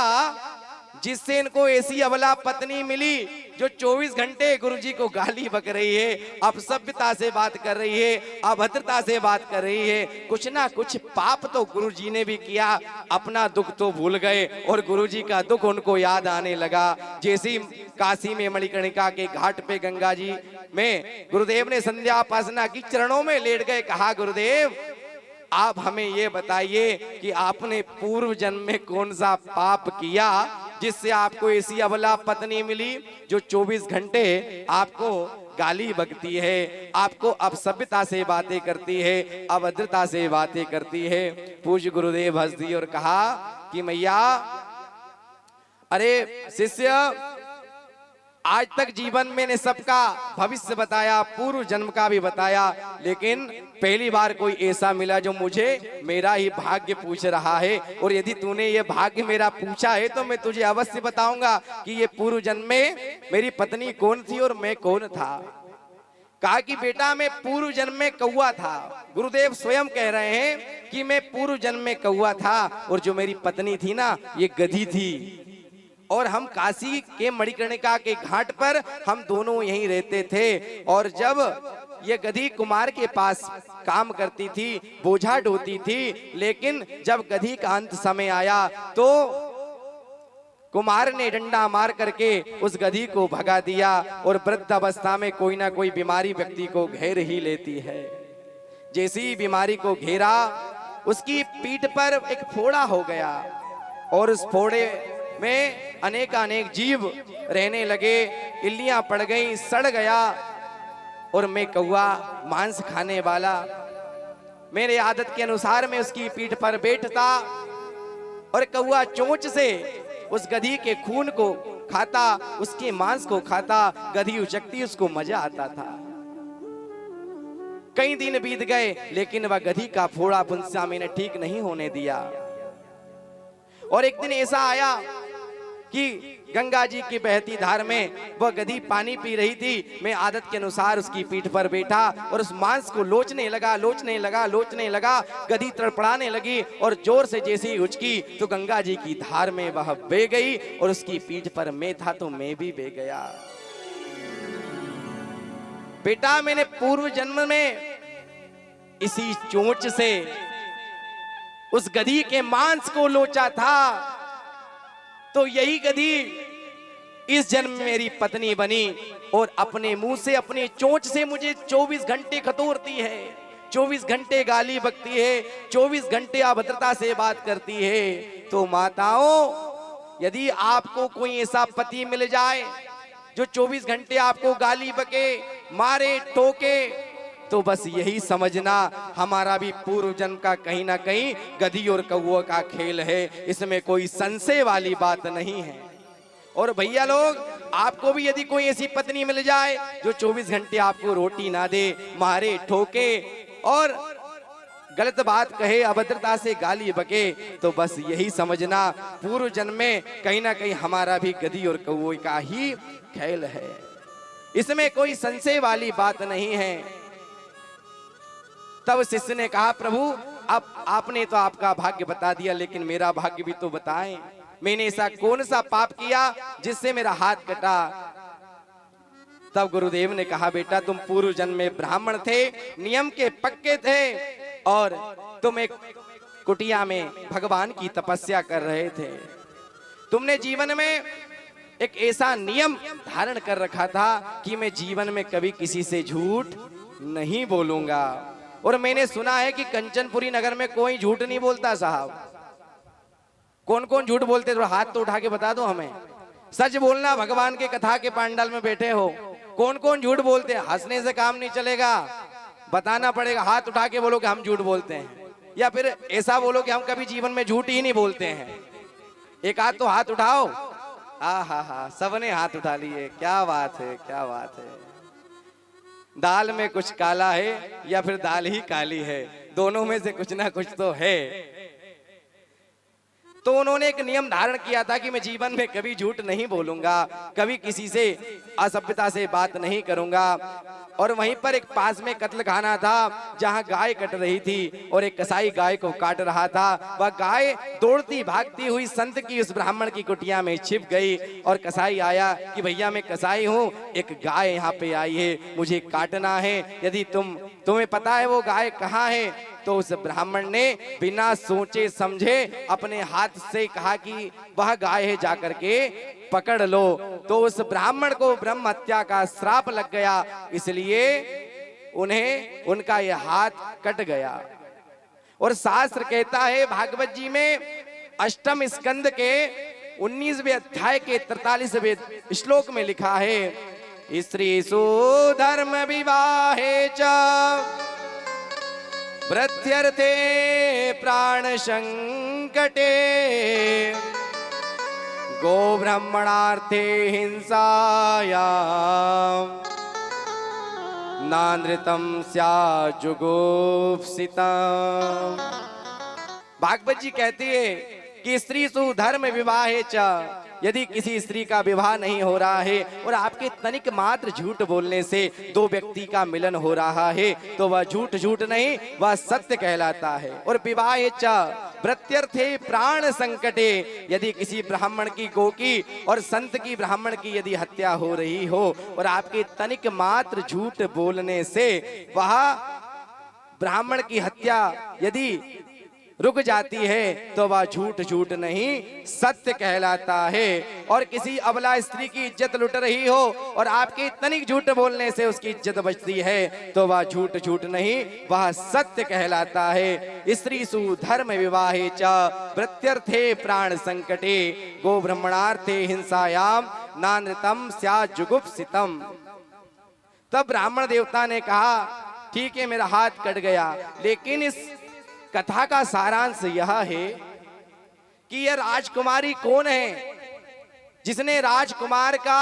जिससे इनको ऐसी अबला पत्नी मिली जो 24 घंटे गुरुजी को गाली बक रही है, अपसभ्यता से बात कर रही है, अभद्रता से बात कर रही है। कुछ ना कुछ पाप तो गुरुजी ने भी किया। अपना दुख तो भूल गए और गुरुजी का दुख उनको याद आने लगा। जैसे ही काशी में मणिकर्णिका के घाट पे गंगा जी में गुरुदेव ने संध्या उपासना की, चरणों में लेट गए। कहा, गुरुदेव, आप हमें ये बताइए कि आपने पूर्व जन्म में कौन सा पाप किया जिससे आपको ऐसी अबला पत्नी मिली जो 24 घंटे आपको गाली बकती है, आपको अपसभ्यता से बातें करती है, अभद्रता से बातें करती है। पूज्य गुरुदेव हंस दिए और कहा कि मैया, अरे शिष्य, आज तक जीवन में ने सबका भविष्य बताया, पूर्व जन्म का भी बताया, लेकिन पहली बार कोई ऐसा मिला जो मुझे मेरा ही भाग्य पूछ रहा है। और यदि तूने ये भाग्य मेरा पूछा है तो मैं तुझे अवश्य बताऊंगा कि ये पूर्व जन्म में मेरी पत्नी कौन थी और मैं कौन था। कहा कि बेटा मैं पूर्व जन्म में कौवा था। गुरुदेव स्वयं कह रहे हैं कि मैं पूर्व जन्म में कौवा था और जो मेरी पत्नी थी ना, ये गधी थी। और हम काशी के मणिकर्णिका के घाट पर हम दोनों यहीं रहते थे। और जब ये गधी कुमार के पास काम करती थी, बोझा ढोती थी, लेकिन जब गधी का अंत समय आया तो कुमार ने डंडा मार करके उस गधी को भगा दिया। और वृद्ध अवस्था में कोई ना कोई बीमारी व्यक्ति को घेर ही लेती है। जैसी बीमारी को घेरा, उसकी पीठ पर एक फोड़ा हो गया और उस फोड़े में अनेक जीव रहने लगे। इल्लियां पड़ गई, सड़ गया। और मैं कौवा मांस खाने वाला, मेरे आदत के अनुसार मैं उसकी पीठ पर बैठता और कौवा चोंच से उस गधी के खून को खाता, उसके मांस को खाता। गधी उचकती, उसको मजा आता था। कई दिन बीत गए, लेकिन वह गधी का फोड़ा पुंसा मैंने ठीक नहीं होने दिया। और एक दिन ऐसा आया कि गंगा जी की बहती धार में वह गधी पानी पी रही थी। मैं आदत के अनुसार उसकी पीठ पर बैठा और उस मांस को लोचने लगा। गधी तड़पड़ाने लगी और जोर से जैसे ही उचकी तो गंगा जी की धार में वह बह गई। और उसकी पीठ पर मैं था तो मैं भी बह गया। बेटा मैंने पूर्व जन्म में इसी चोंच से उस गधी के मांस को लोचा था, तो यही गधी इस जन्म में मेरी पत्नी बनी और अपने मुंह से, अपने चोंच से मुझे 24 घंटे खतोरती है, 24 घंटे गाली बकती है, 24 घंटे अभद्रता से बात करती है। तो माताओं, यदि आपको कोई ऐसा पति मिल जाए जो 24 घंटे आपको गाली बके, मारे, ठोके, तो बस यही समझना हमारा भी पूर्व जन्म का कहीं ना कहीं गधी और कौवा का खेल है। इसमें कोई संशय वाली बात नहीं है। और भैया लोग, आपको भी यदि कोई ऐसी पत्नी मिल जाए जो 24 घंटे आपको रोटी ना दे, मारे, ठोके और गलत बात कहे, अभद्रता से गाली बके, तो बस यही समझना पूर्व जन्म में कहीं ना कहीं हमारा भी गधी और कौवे का ही खेल है। इसमें कोई संशय वाली बात नहीं है। तब शिष्य ने कहा, प्रभु अब आपने तो आपका भाग्य बता दिया, लेकिन मेरा भाग्य भी तो बताएं। मैंने ऐसा कौन सा पाप किया जिससे मेरा हाथ कटा। तब गुरुदेव ने कहा, बेटा तुम पूर्व जन्म में ब्राह्मण थे, नियम के पक्के थे और तुम एक कुटिया में भगवान की तपस्या कर रहे थे। तुमने जीवन में एक ऐसा नियम धारण कर रखा था कि मैं जीवन में कभी किसी से झूठ नहीं बोलूंगा। और मैंने सुना है कि कंचनपुरी नगर में कोई झूठ नहीं बोलता साहब। कौन कौन झूठ बोलते, थोड़ा हाथ तो उठा के बता दो हमें। सच बोलना, भगवान के कथा के पांडाल में बैठे हो, कौन कौन झूठ बोलते हैं? हंसने से काम नहीं चलेगा, बताना पड़ेगा। हाथ उठा के बोलो कि हम झूठ बोलते हैं, या फिर ऐसा बोलो कि हम कभी जीवन में झूठ ही नहीं बोलते हैं। एक हाथ तो हाथ उठाओ। हा, सबने हाथ उठा लिए। क्या बात है, क्या बात है। दाल में कुछ काला है या फिर दाल ही काली है, दोनों में से कुछ ना कुछ तो है। तो उन्होंने एक नियम धारण किया था कि मैं जीवन में कभी झूठ नहीं बोलूंगा, कभी किसी से असभ्यता से बात नहीं करूंगा। और वहीं पर एक पास में कत्लखाना था जहां गाय कट रही थी और एक कसाई गाय को काट रहा था। वह गाय दौड़ती भागती हुई संत की उस ब्राह्मण की कुटिया में छिप गई और कसाई आया कि भैया मैं कसाई हूँ, एक गाय यहाँ पे आई है, मुझे काटना है, यदि तुम्हें पता है वो गाय कहाँ है। तो उस ब्राह्मण ने बिना सोचे समझे अपने हाथ से कहा कि वह गाय है, जाकर के पकड़ लो। तो उस ब्राह्मण को ब्रह्म हत्या का श्राप लग गया, इसलिए उन्हें उनका यह हाथ कट गया। और शास्त्र कहता है भागवत जी में 8वें स्कंद के 19वें अध्याय के 43वें श्लोक में लिखा है, स्त्रीषु धर्म विवाहे च वृद्ध्यर्थे प्राण संकटे गो ब्रह्मणार्थे हिंसायां नानृतम स्याजुगुप्सितम्। भागवत जी कहती है कि स्त्री सुधर्म विवाहे च, यदि किसी स्त्री का विवाह नहीं हो रहा है और आपके तनिक मात्र झूठ बोलने से दो व्यक्ति का मिलन हो रहा है तो वह झूठ झूठ नहीं, वह सत्य कहलाता है। और विवाहे च प्रत्यर्थे प्राण संकटे, यदि किसी ब्राह्मण की गो की और संत की ब्राह्मण की यदि हत्या हो रही हो और आपके तनिक मात्र झूठ बोलने से वह ब्राह्मण की हत्या यदि रुक जाती है तो वह झूठ झूठ नहीं सत्य कहलाता है। और किसी अबला स्त्री की इज्जत लुट रही हो और आपके तनिक झूठ बोलने से उसकी इज्जत बचती है तो वह झूठ झूठ नहीं, वह सत्य कहलाता है। स्त्री सुधर्म विवाहे च प्रत्यर्थे प्राण संकटे गो ब्रह्मणार्थे हिंसायाम नानृतम स्याजुगुप्सितम्। तब ब्राह्मण देवता ने कहा ठीक है मेरा हाथ कट गया, लेकिन इस कथा का सारांश यह है कि यह राजकुमारी कौन है जिसने राजकुमार का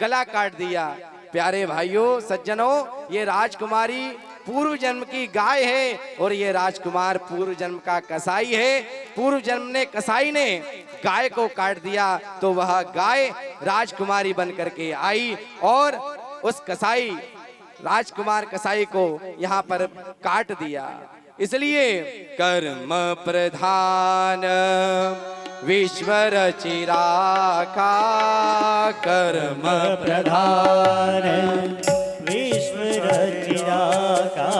गला काट दिया। प्यारे भाइयों सज्जनों, ये राजकुमारी पूर्व जन्म की गाय है और ये राजकुमार पूर्व जन्म का कसाई है। पूर्व जन्म ने कसाई ने गाय को काट दिया तो वह गाय राजकुमारी बन करके आई और उस कसाई राजकुमार कसाई को यहाँ पर काट दिया। इसलिए कर्म प्रधान विश्व रचिराका, कर्म प्रधान विश्व रचिराका,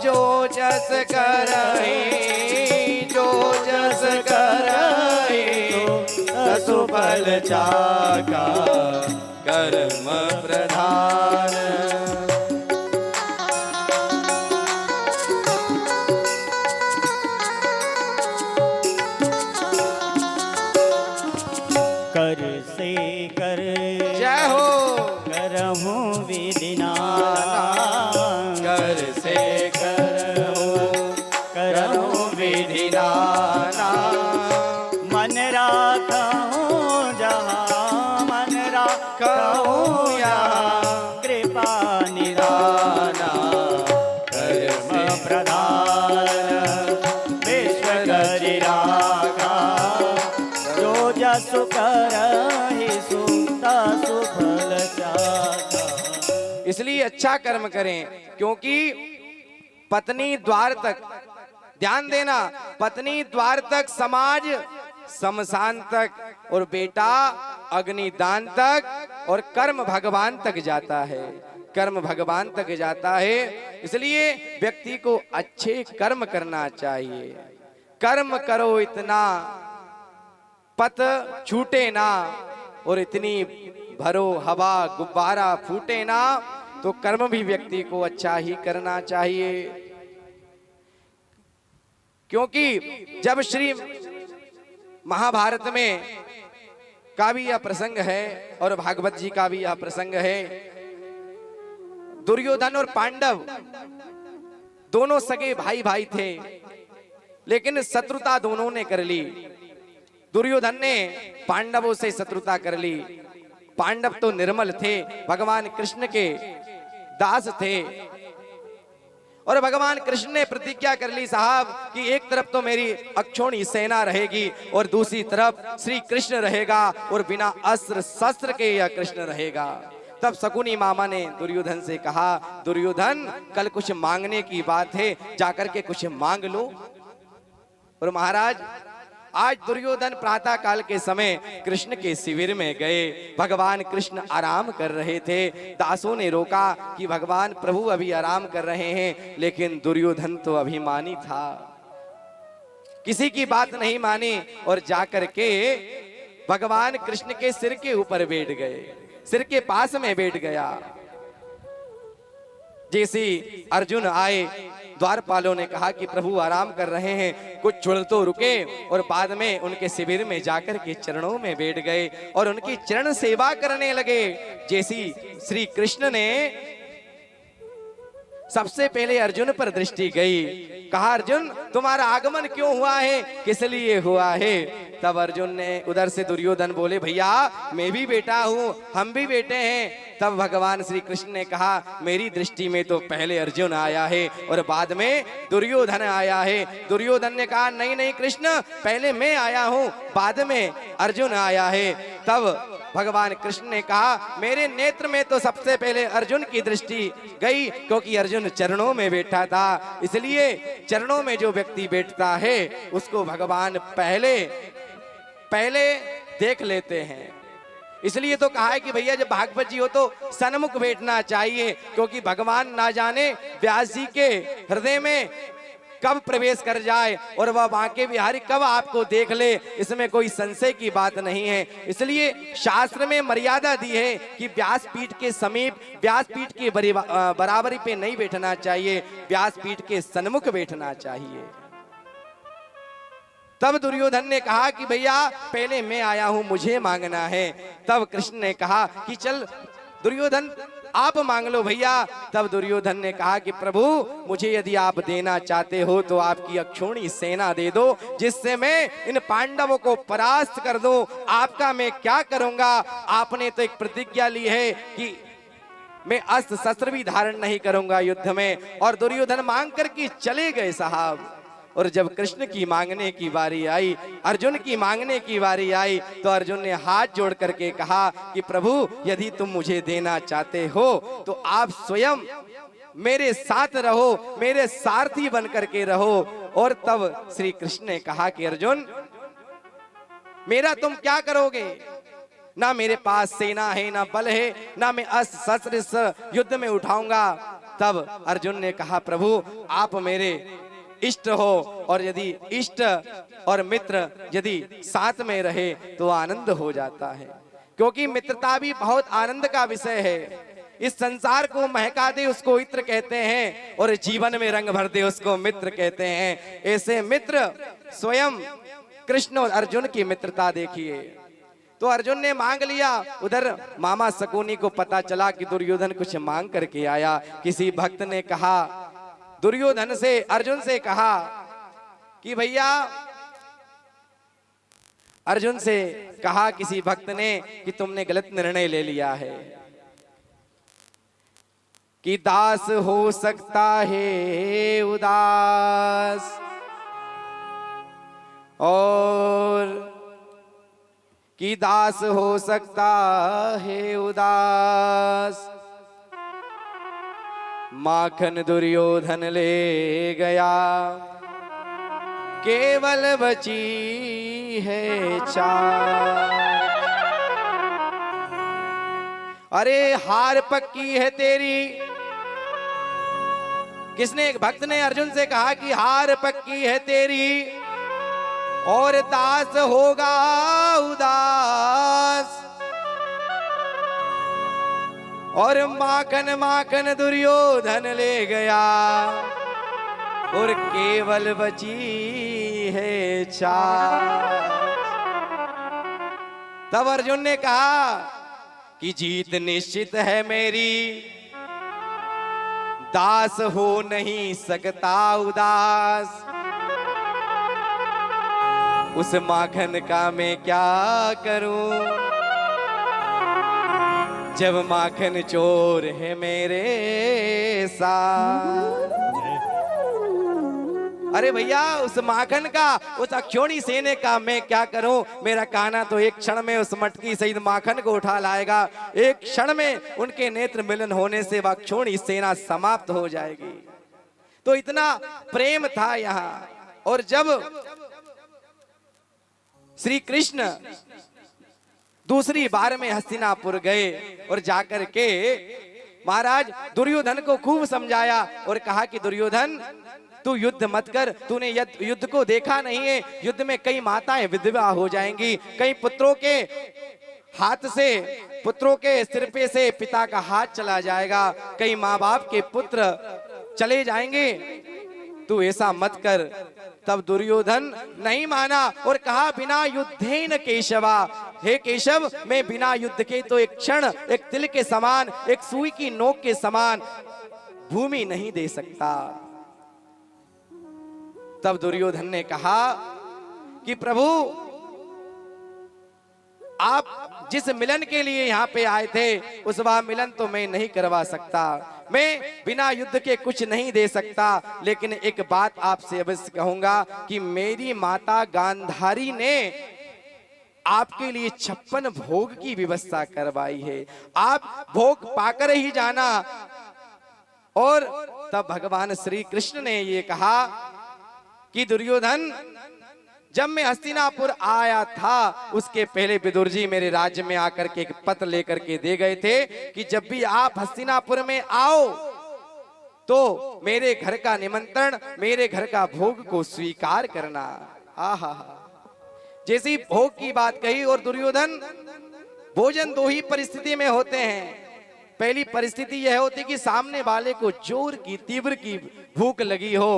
जो जस करहि जो जस करहि तसु फल चाका, कर्म प्रधान। कर से कर जय हो करहूं विधिना, कर से करहूं विधिना, मन राखहूं जहाँ मन राखहूं यहाँ, कृपा निधाना कर्म प्रधान विश्व रचिराका, जो जसु करहि सुता सुफल चाका। इसलिए अच्छा कर्म करें, क्योंकि पत्नी द्वार तक, ध्यान देना, पत्नी द्वार तक, समाज शमशान तक और बेटा अग्निदान तक और कर्म भगवान तक जाता है, कर्म भगवान तक जाता है। इसलिए व्यक्ति को अच्छे कर्म करना चाहिए। कर्म करो इतना पत छूटे ना और इतनी भरो हवा गुब्बारा फूटे ना, तो कर्म भी व्यक्ति को अच्छा ही करना चाहिए। क्योंकि जब श्री महाभारत में का भी यह प्रसंग है और भागवत जी का भी यह प्रसंग है, दुर्योधन और पांडव दोनों सगे भाई भाई थे, लेकिन शत्रुता दोनों ने कर ली। दुर्योधन ने पांडवों से शत्रुता कर ली। पांडव तो निर्मल थे, भगवान कृष्ण के दास थे और भगवान कृष्ण ने प्रतिज्ञा कर ली साहब कि एक तरफ तो मेरी अक्षौणी सेना रहेगी और दूसरी तरफ श्री कृष्ण रहेगा और बिना अस्त्र शस्त्र के यह कृष्ण रहेगा। तब शकुनी मामा ने दुर्योधन से कहा, दुर्योधन कल कुछ मांगने की बात है, जाकर के कुछ मांग लो। और महाराज आज दुर्योधन प्रातः काल के समय कृष्ण के शिविर में गए। भगवान कृष्ण आराम कर रहे थे। दासों ने रोका कि भगवान प्रभु अभी आराम कर रहे हैं, लेकिन दुर्योधन तो अभिमानी था, किसी की बात नहीं मानी और जाकर के भगवान कृष्ण के सिर के ऊपर बैठ गए, सिर के पास में बैठ गया। जैसे अर्जुन आए, द्वारपालों ने कहा कि प्रभु आराम कर रहे हैं, कुछ क्षण तो रुके, और बाद में उनके शिविर में जाकर के चरणों में बैठ गए और उनकी चरण सेवा करने लगे। जैसी श्री कृष्ण ने सबसे पहले अर्जुन पर दृष्टि गई, कहा अर्जुन तुम्हारा आगमन क्यों हुआ है, किस लिए हुआ है? तब अर्जुन ने उधर से दुर्योधन बोले भैया मैं भी बेटा हूँ, हम भी बेटे हैं। तब भगवान श्री कृष्ण ने कहा मेरी दृष्टि में तो पहले अर्जुन आया है और बाद में दुर्योधन आया है। दुर्योधन ने कहा नहीं नहीं कृष्ण, पहले मैं आया हूँ बाद में अर्जुन आया है। तब भगवान कृष्ण ने कहा मेरे नेत्र में तो सबसे पहले अर्जुन की दृष्टि गई, क्योंकि अर्जुन चरणों में बैठा था, इसलिए चरणों में जो व्यक्ति बैठता है उसको भगवान पहले देख लेते हैं। इसलिए तो कहा है कि भैया जब भागवत जी हो तो सन्मुख बैठना चाहिए, क्योंकि भगवान ना जाने व्यास जी के हृदय में कब प्रवेश कर जाए और वह बांके बिहारी कब आपको देख ले, इसमें कोई संशय की बात नहीं है। इसलिए शास्त्र में मर्यादा दी है कि व्यासपीठ के समीप, व्यासपीठ के बराबरी पे नहीं बैठना चाहिए, व्यासपीठ के सन्मुख बैठना चाहिए। तब दुर्योधन ने कहा कि भैया पहले मैं आया हूं, मुझे मांगना है। तब कृष्ण ने कहा कि चल दुर्योधन आप मांग लो भैया। तब दुर्योधन ने कहा कि प्रभु मुझे यदि आप देना चाहते हो तो आपकी अक्षौणी सेना दे दो, जिससे मैं इन पांडवों को परास्त कर दूं। आपका मैं क्या करूंगा? आपने तो एक प्रतिज्ञा ली है कि मैं अस्त्र शस्त्र भी धारण नहीं करूंगा युद्ध में। और दुर्योधन मांग करके चले गए साहब। और जब कृष्ण की मांगने की बारी आई, अर्जुन की मांगने की बारी आई, तो अर्जुन ने हाथ जोड़ करके कहा कि प्रभु यदि तुम मुझे देना चाहते हो तो आप स्वयं मेरे साथ रहो, मेरे सारथी बन करके रहो। और तब श्री कृष्ण ने कहा कि अर्जुन मेरा तुम क्या करोगे? ना मेरे पास सेना है, ना बल है, ना मैं अस्त्र शस्त्र युद्ध में उठाऊंगा। तब अर्जुन ने कहा प्रभु आप मेरे इष्ट हो, और यदि इष्ट और मित्र यदि साथ में रहे तो आनंद हो जाता है, क्योंकि मित्रता भी बहुत आनंद का विषय है। इस संसार को महका दे उसको इत्र कहते हैं, और जीवन में रंग भर दे उसको मित्र कहते हैं। ऐसे मित्र स्वयं कृष्ण और अर्जुन की मित्रता देखिए। तो अर्जुन ने मांग लिया। उधर मामा शकुनी को पता चला कि दुर्योधन कुछ मांग करके आया। किसी भक्त ने कहा दुर्योधन से, अर्जुन से कहा कि भैया, अर्जुन से कहा किसी भक्त ने कि तुमने गलत निर्णय ले लिया है, कि दास हो सकता है उदास, और कि दास हो सकता है उदास। माखन दुर्योधन ले गया, केवल बची है चार। अरे हार पक्की है तेरी। किसने? एक भक्त ने अर्जुन से कहा कि हार पक्की है तेरी और दास होगा उदास। और माखन माखन दुर्योधन ले गया और केवल बची है छाछ। तब अर्जुन ने कहा कि जीत निश्चित है मेरी, दास हो नहीं सकता उदास। उस माखन का मैं क्या करूं जब माखन चोर है मेरे साथ। अरे भैया, उस माखन का, उस अक्षौणी सेने का मैं क्या करूं? मेरा कान्हा तो एक क्षण में उस मटकी सहित माखन को उठा लाएगा। एक क्षण में उनके नेत्र मिलन होने से वह अक्षौणी सेना समाप्त हो जाएगी। तो इतना प्रेम था यहाँ। और जब श्री कृष्ण दूसरी बार में हस्तिनापुर गए और जाकर के महाराज दुर्योधन को खूब समझाया और कहा कि दुर्योधन तू युद्ध मत कर, तूने युद्ध को देखा नहीं है। युद्ध में कई माताएं विधवा हो जाएंगी, कई पुत्रों के हाथ से, पुत्रों के सिर पे से पिता का हाथ चला जाएगा, कई माँ बाप के पुत्र चले जाएंगे, तू ऐसा मत कर। तब दुर्योधन नहीं माना और कहा बिना युद्धेन केशवा, हे केशव, मैं बिना युद्ध के तो एक क्षण, एक तिल के समान, एक सुई की नोक के समान भूमि नहीं दे सकता। तब दुर्योधन ने कहा कि प्रभु आप जिस मिलन के लिए यहाँ पे आए थे उस वह मिलन तो मैं नहीं करवा सकता, मैं बिना युद्ध के कुछ नहीं दे सकता, लेकिन एक बात आपसे अवश्य कहूंगा कि मेरी माता गांधारी ने आपके लिए 56 भोग की व्यवस्था करवाई है, आप भोग पाकर ही जाना। और तब भगवान श्री कृष्ण ने ये कहा कि दुर्योधन, जब मैं हस्तिनापुर आया था उसके पहले विदुर जी मेरे राज्य में आकर के एक पत्र लेकर के दे गए थे कि जब भी आप हस्तिनापुर में आओ तो मेरे घर का निमंत्रण, मेरे घर का भोग को स्वीकार करना। आहा, जैसी भोग की बात कही। और दुर्योधन, भोजन दो ही परिस्थिति में होते हैं। पहली परिस्थिति यह होती कि सामने वाले को जोर की, तीव्र की भूख लगी हो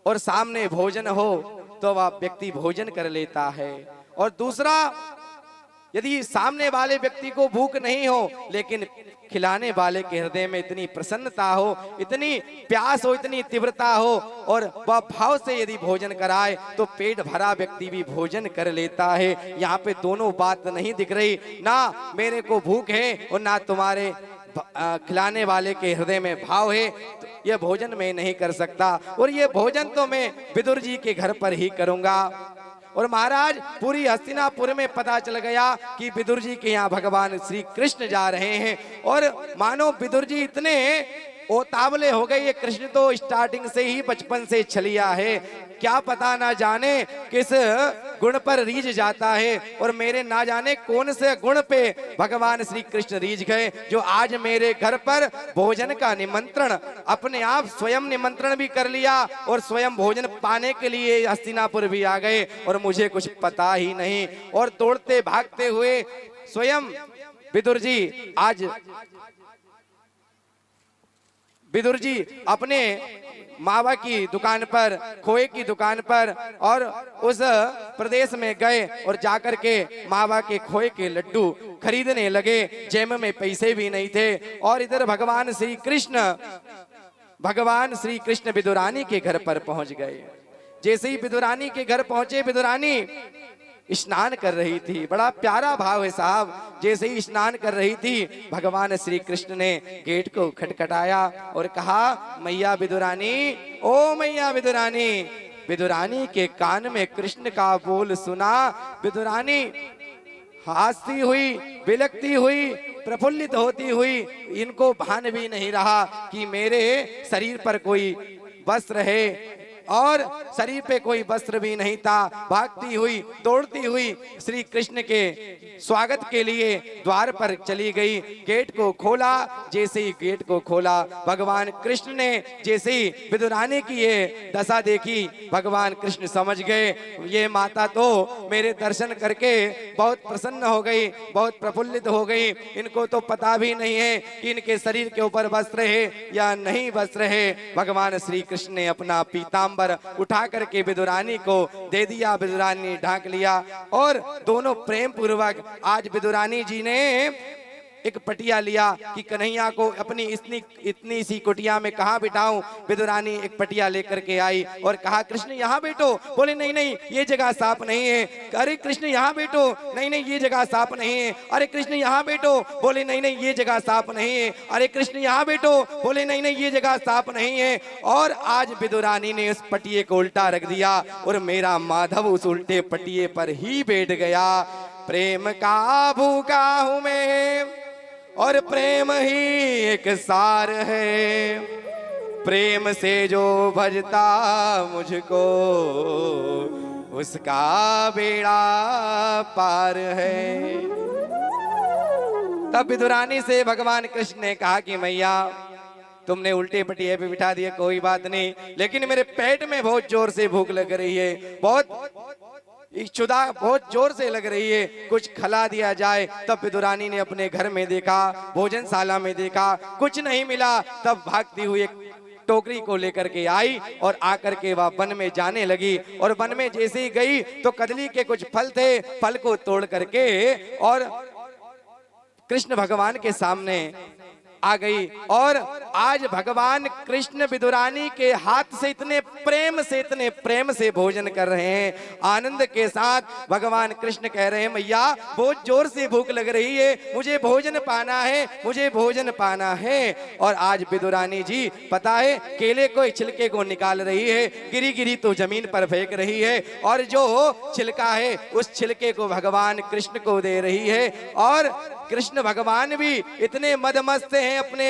और सामने भोजन हो तो वह व्यक्ति भोजन कर लेता है। और दूसरा, यदि सामने वाले व्यक्ति को भूख नहीं हो लेकिन खिलाने वाले के हृदय में इतनी प्रसन्नता हो, इतनी प्यास हो, इतनी तीव्रता हो और वह भाव से यदि भोजन कराए तो पेट भरा व्यक्ति भी भोजन कर लेता है। यहाँ पे दोनों बात नहीं दिख रही, ना मेरे को भूख है और ना तुम्हारे खिलाने वाले के हृदय में भाव है, तो यह भोजन मैं नहीं कर सकता और ये भोजन तो मैं विदुर जी के घर पर ही करूंगा। और महाराज, पूरी हस्तिनापुर में पता चल गया कि विदुर जी के यहाँ भगवान श्री कृष्ण जा रहे हैं। और मानो विदुर जी इतने ओतावले हो गए, ये कृष्ण तो स्टार्टिंग से ही बचपन से छलिया है, क्या पता ना जाने किस गुण पर रीझ जाता है और मेरे ना जाने कौन से गुण पे भगवान श्री कृष्ण रीझ गए जो आज मेरे घर पर भोजन का निमंत्रण अपने आप स्वयं निमंत्रण भी कर लिया और स्वयं भोजन पाने के लिए हस्तिनापुर भी आ गए और मुझे कुछ पता ही नहीं। और दौड़ते भागते हुए स्वयं विदुर जी, आज विदुर जी अपने मावा की दुकान पर, खोए की दुकान पर और उस प्रदेश में गए और जाकर के मावा के खोए के लड्डू खरीदने लगे। जेब में पैसे भी नहीं थे। और इधर भगवान श्री कृष्ण विदुरानी के घर पर पहुंच गए। जैसे ही विदुरानी के घर पहुंचे, विदुरानी स्नान कर रही थी। बड़ा प्यारा भाव है साहब। जैसे ही स्नान कर रही थी, भगवान श्री कृष्ण ने गेट को खटखटाया और कहा, मैया विदुरानी, ओ मैया विदुरानी। विदुरानी के कान में कृष्ण का बोल सुना। विदुरानी हंसती हुई, बिलकती हुई, प्रफुल्लित होती हुई, इनको भान भी नहीं रहा कि मेरे शरीर पर कोई वस्त्र है और शरीर पे कोई वस्त्र भी नहीं था। भागती हुई, दौड़ती हुई श्री कृष्ण के स्वागत के लिए द्वार पर चली गई। गेट को खोला। जैसे ही गेट को खोला, भगवान कृष्ण ने जैसे ही विदुरानी की ये दशा देखी, भगवान कृष्ण समझ गए ये माता तो मेरे दर्शन करके बहुत प्रसन्न हो गई, बहुत प्रफुल्लित हो गई। इनको तो पता भी नहीं है कि इनके शरीर के ऊपर वस्त्र है या नहीं वस्त्र है। भगवान श्री कृष्ण ने अपना पीताम्बर उठा करके विदुरानी को दे दिया। विदुरानी ढांक लिया और दोनों प्रेम पूर्वक, आज विदुरानी जी ने एक पटिया लिया कि कन्हैया को अपनी इतनी सी कुटिया में कहाँ बिठाऊं। विदुरानी एक पटिया लेकर के आई और कहा, कृष्ण यहाँ बैठो। बोले नहीं नहीं, ये जगह साफ नहीं है। अरे कृष्ण यहाँ बैठो। नहीं नहीं, ये जगह साफ नहीं है। अरे कृष्ण यहाँ बैठो। बोले नहीं नहीं, ये जगह साफ नहीं है। अरे कृष्ण यहाँ बैठो। बोले नहीं नहीं, ये जगह साफ नहीं है। और आज विदुरानी ने उस पटिये को उल्टा रख दिया और मेरा माधव उस उल्टे पटिये पर ही बैठ गया। प्रेम का भूखा हूं मैं और प्रेम ही एक सार है। प्रेम से जो भजता मुझको उसका बेड़ा पार है। तब विदुरानी से भगवान कृष्ण ने कहा कि मैया, तुमने उल्टे पटिये पे बिठा दिया, कोई बात नहीं, लेकिन मेरे पेट में बहुत जोर से भूख लग रही है, बहुत इच्छुदा बहुत जोर से लग रही है, कुछ खिला दिया जाए। तब विदुरानी ने अपने घर में देखा, भोजनशाला में देखा, कुछ नहीं मिला। तब भागती हुई एक टोकरी को लेकर के आई और आकर के वह वन में जाने लगी। और वन में जैसे ही गई तो कदली के कुछ फल थे, फल को तोड़ करके और कृष्ण भगवान के सामने आ गई। और आज भगवान कृष्ण विदुरानी के हाथ से इतने प्रेम से भोजन कर रहे हैं। आनंद के साथ भगवान कृष्ण कह रहे हैं, मैया बहुत जोर से भूख लग रही है, मुझे भोजन पाना है, मुझे भोजन पाना है। और आज विदुरानी जी पता है केले को छिलके को निकाल रही है, गिरी गिरी तो जमीन पर फेंक रही है, और जो छिलका है उस छिलके को भगवान कृष्ण को दे रही है। और कृष्ण भगवान भी इतने मदमस्त हैं अपने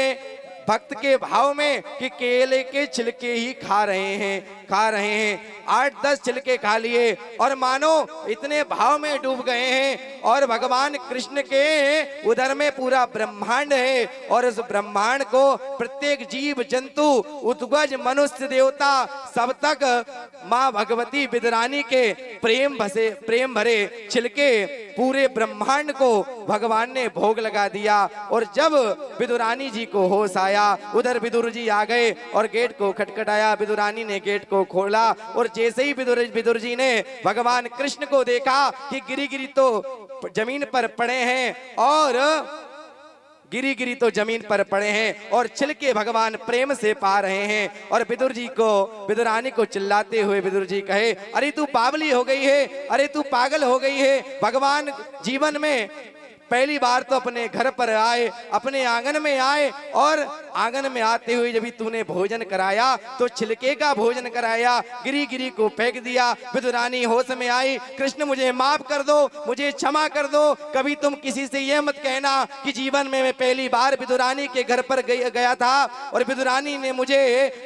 भक्त के भाव में कि केले के छिलके ही खा रहे हैं। 8-10 छिलके खा लिए और मानो इतने भाव में डूब गए हैं। और भगवान कृष्ण के उधर में पूरा ब्रह्मांड है, और उस ब्रह्मांड को प्रत्येक जीव जंतु उद्गज मनुष्य देवता सब तक माँ भगवती विदुरानी के प्रेम भरे छिलके पूरे ब्रह्मांड को भगवान ने भोग लगा दिया। और जब विदुरानी जी को होश आया, उधर विदुर जी आ गए और गेट को खटखटाया। विदुरानी ने गेट को खोला, और जैसे ही विदुर जी ने भगवान कृष्ण को देखा कि गिरी गिरी तो जमीन पर पड़े हैं, और गिरी गिरी तो जमीन पर पड़े हैं और छिलके भगवान प्रेम से पा रहे हैं। और विदुरानी को चिल्लाते हुए विदुर जी कहे, अरे तू बावली हो गई है, अरे तू पागल हो गई है। भगवान जीवन में पहली बार तो अपने घर पर आए, अपने आंगन में आए, और आंगन में आते हुए जब तूने भोजन कराया तो छिलके का भोजन कराया, गिरी गिरी को फेंक दिया। विदुरानी होश में आई, कृष्ण मुझे माफ कर दो, मुझे क्षमा कर दो। कभी तुम किसी से यह मत कहना कि जीवन में मैं पहली बार विदुरानी के घर पर गया था और विदुरानी ने मुझे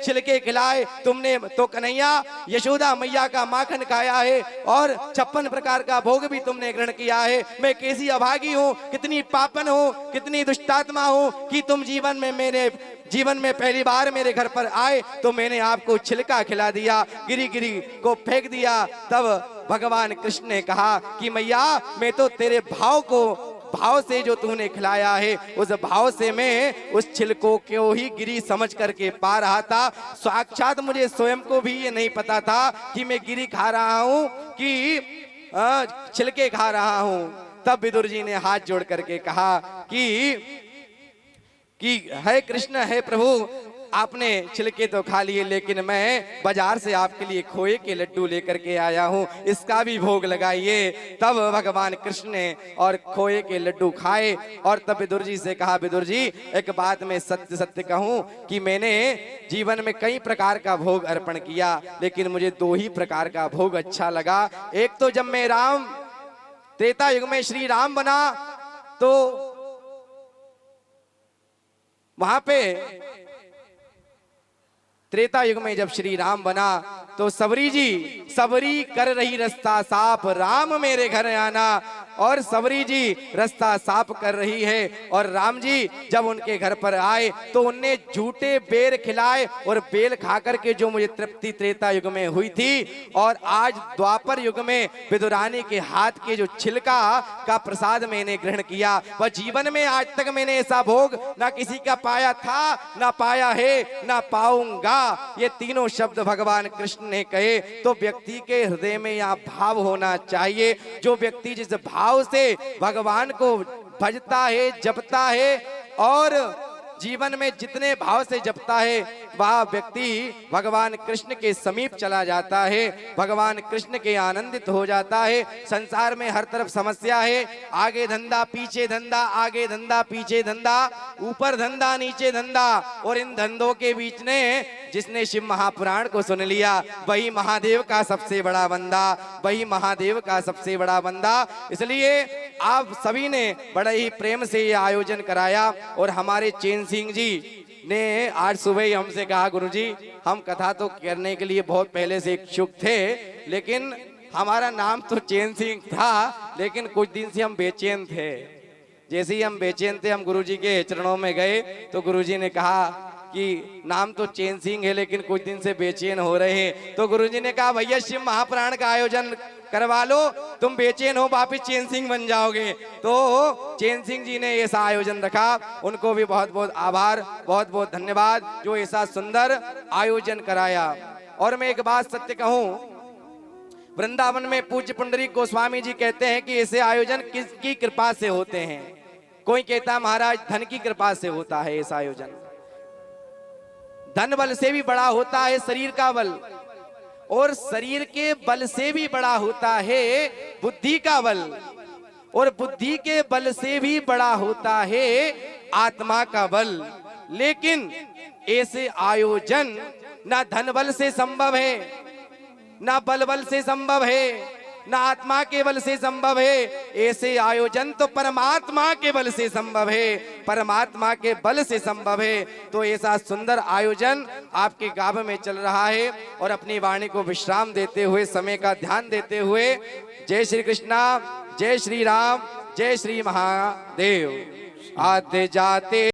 छिलके खिलाए। तुमने तो कन्हैया यशोदा मैया का माखन खाया है और 56 प्रकार का भोग भी तुमने ग्रहण किया है। मैं कैसी अभागी हूँ, कितनी पापन हूँ, कितनी दुष्टात्मा हूँ कि तुम जीवन में पहली बार मेरे घर पर आए तो मैंने आपको छिलका खिला दिया, गिरी गिरी को फेंक दिया। तब भगवान कृष्ण ने कहा कि मैया मैं तो तेरे भाव से जो तूने खिलाया है उस भाव से मैं उस छिलकों को ही गिरी समझ करके पा रहा था। साक्षात मुझे स्वयं को भी ये नहीं पता था कि मैं गिरी खा रहा हूँ कि छिलके खा रहा हूँ। तब विदुर जी ने हाथ जोड़ करके कहा कि है कृष्ण, है प्रभु, आपने छिलके तो खा लिए लेकिन मैं बाजार से आपके लिए खोए के लड्डू लेकर के आया हूँ, इसका भी भोग लगाइए। तब भगवान कृष्ण ने और खोए के लड्डू खाए। और तब विदुर जी से कहा, विदुर जी एक बात मैं सत्य सत्य कहूँ कि मैंने जीवन में कई प्रकार का भोग अर्पण किया लेकिन मुझे 2 ही प्रकार का भोग अच्छा लगा। एक तो जब मैं त्रेता युग में श्री राम बना तो वहां पे त्रेता युग में जब श्री राम बना तो सबरी कर रही रास्ता साफ, राम मेरे घर आना। और सबरी जी रास्ता साफ कर रही है और राम जी जब उनके घर पर आए तो उनने झूठे बेर खिलाए और बेल खा करके जो मुझे तृप्ति त्रेता युग में हुई थी। और आज द्वापर युग में विदुरानी के हाथ के जो छिलका का प्रसाद मैंने ग्रहण किया, वह जीवन में आज तक मैंने ऐसा भोग ना किसी का पाया था, ना पाया है, ना पाऊंगा। ये तीनों शब्द भगवान कृष्ण ने कहे। तो व्यक्ति के हृदय में यह भाव होना चाहिए, जो व्यक्ति जिस भाव से भगवान को भजता है, जपता है और जीवन में जितने भाव से जपता है वह व्यक्ति भगवान कृष्ण के समीप चला जाता है, भगवान कृष्ण के आनंदित हो जाता है। संसार में हर तरफ समस्या है, आगे धंधा पीछे धंधा, आगे धंधा पीछे धंधा, ऊपर धंधा नीचे धंधा। और इन धंधों के बीच में जिसने शिव महापुराण को सुन लिया वही महादेव का सबसे बड़ा बंदा, वही महादेव का सबसे बड़ा बंदा। इसलिए आप सभी ने बड़े ही प्रेम से ये आयोजन कराया। और हमारे चैन सिंह जी ने आज सुबह ही हमसे कहा, गुरुजी हम कथा तो करने के लिए बहुत पहले से इच्छुक थे लेकिन हमारा नाम तो चैन सिंह था लेकिन कुछ दिन से हम बेचैन थे। जैसे ही हम बेचैन थे हम गुरुजी के चरणों में गए तो गुरुजी ने कहा कि नाम तो चैन सिंह है लेकिन कुछ दिन से बेचैन हो रहे हैं। तो गुरुजी ने कहा भैया शिव महापुराण का आयोजन करवा लो, तुम बेचैन हो वापिस चैन सिंह बन जाओगे। तो चैन सिंह जी ने ऐसा आयोजन रखा, उनको भी बहुत बहुत आभार, बहुत बहुत धन्यवाद जो ऐसा सुंदर आयोजन कराया। और मैं एक बात सत्य कहूं, वृंदावन में पूज्य पुंडरीक गोस्वामी जी कहते हैं कि ऐसे आयोजन किसकी कृपा से होते हैं। कोई कहता महाराज धन की कृपा से होता है ऐसा आयोजन। धन बल से भी बड़ा होता है शरीर का बल, और शरीर के बल से भी बड़ा होता है बुद्धि का बल, और बुद्धि के बल से भी बड़ा होता है आत्मा का बल। लेकिन ऐसे आयोजन ना धन बल से संभव है, ना बल से संभव है, ना आत्मा के बल से संभव है। ऐसे आयोजन तो परमात्मा के बल से संभव है, परमात्मा के बल से संभव है। तो ऐसा सुंदर आयोजन आपके गांव में चल रहा है, और अपनी वाणी को विश्राम देते हुए, समय का ध्यान देते हुए, जय श्री कृष्णा, जय श्री राम, जय श्री महादेव। आते जाते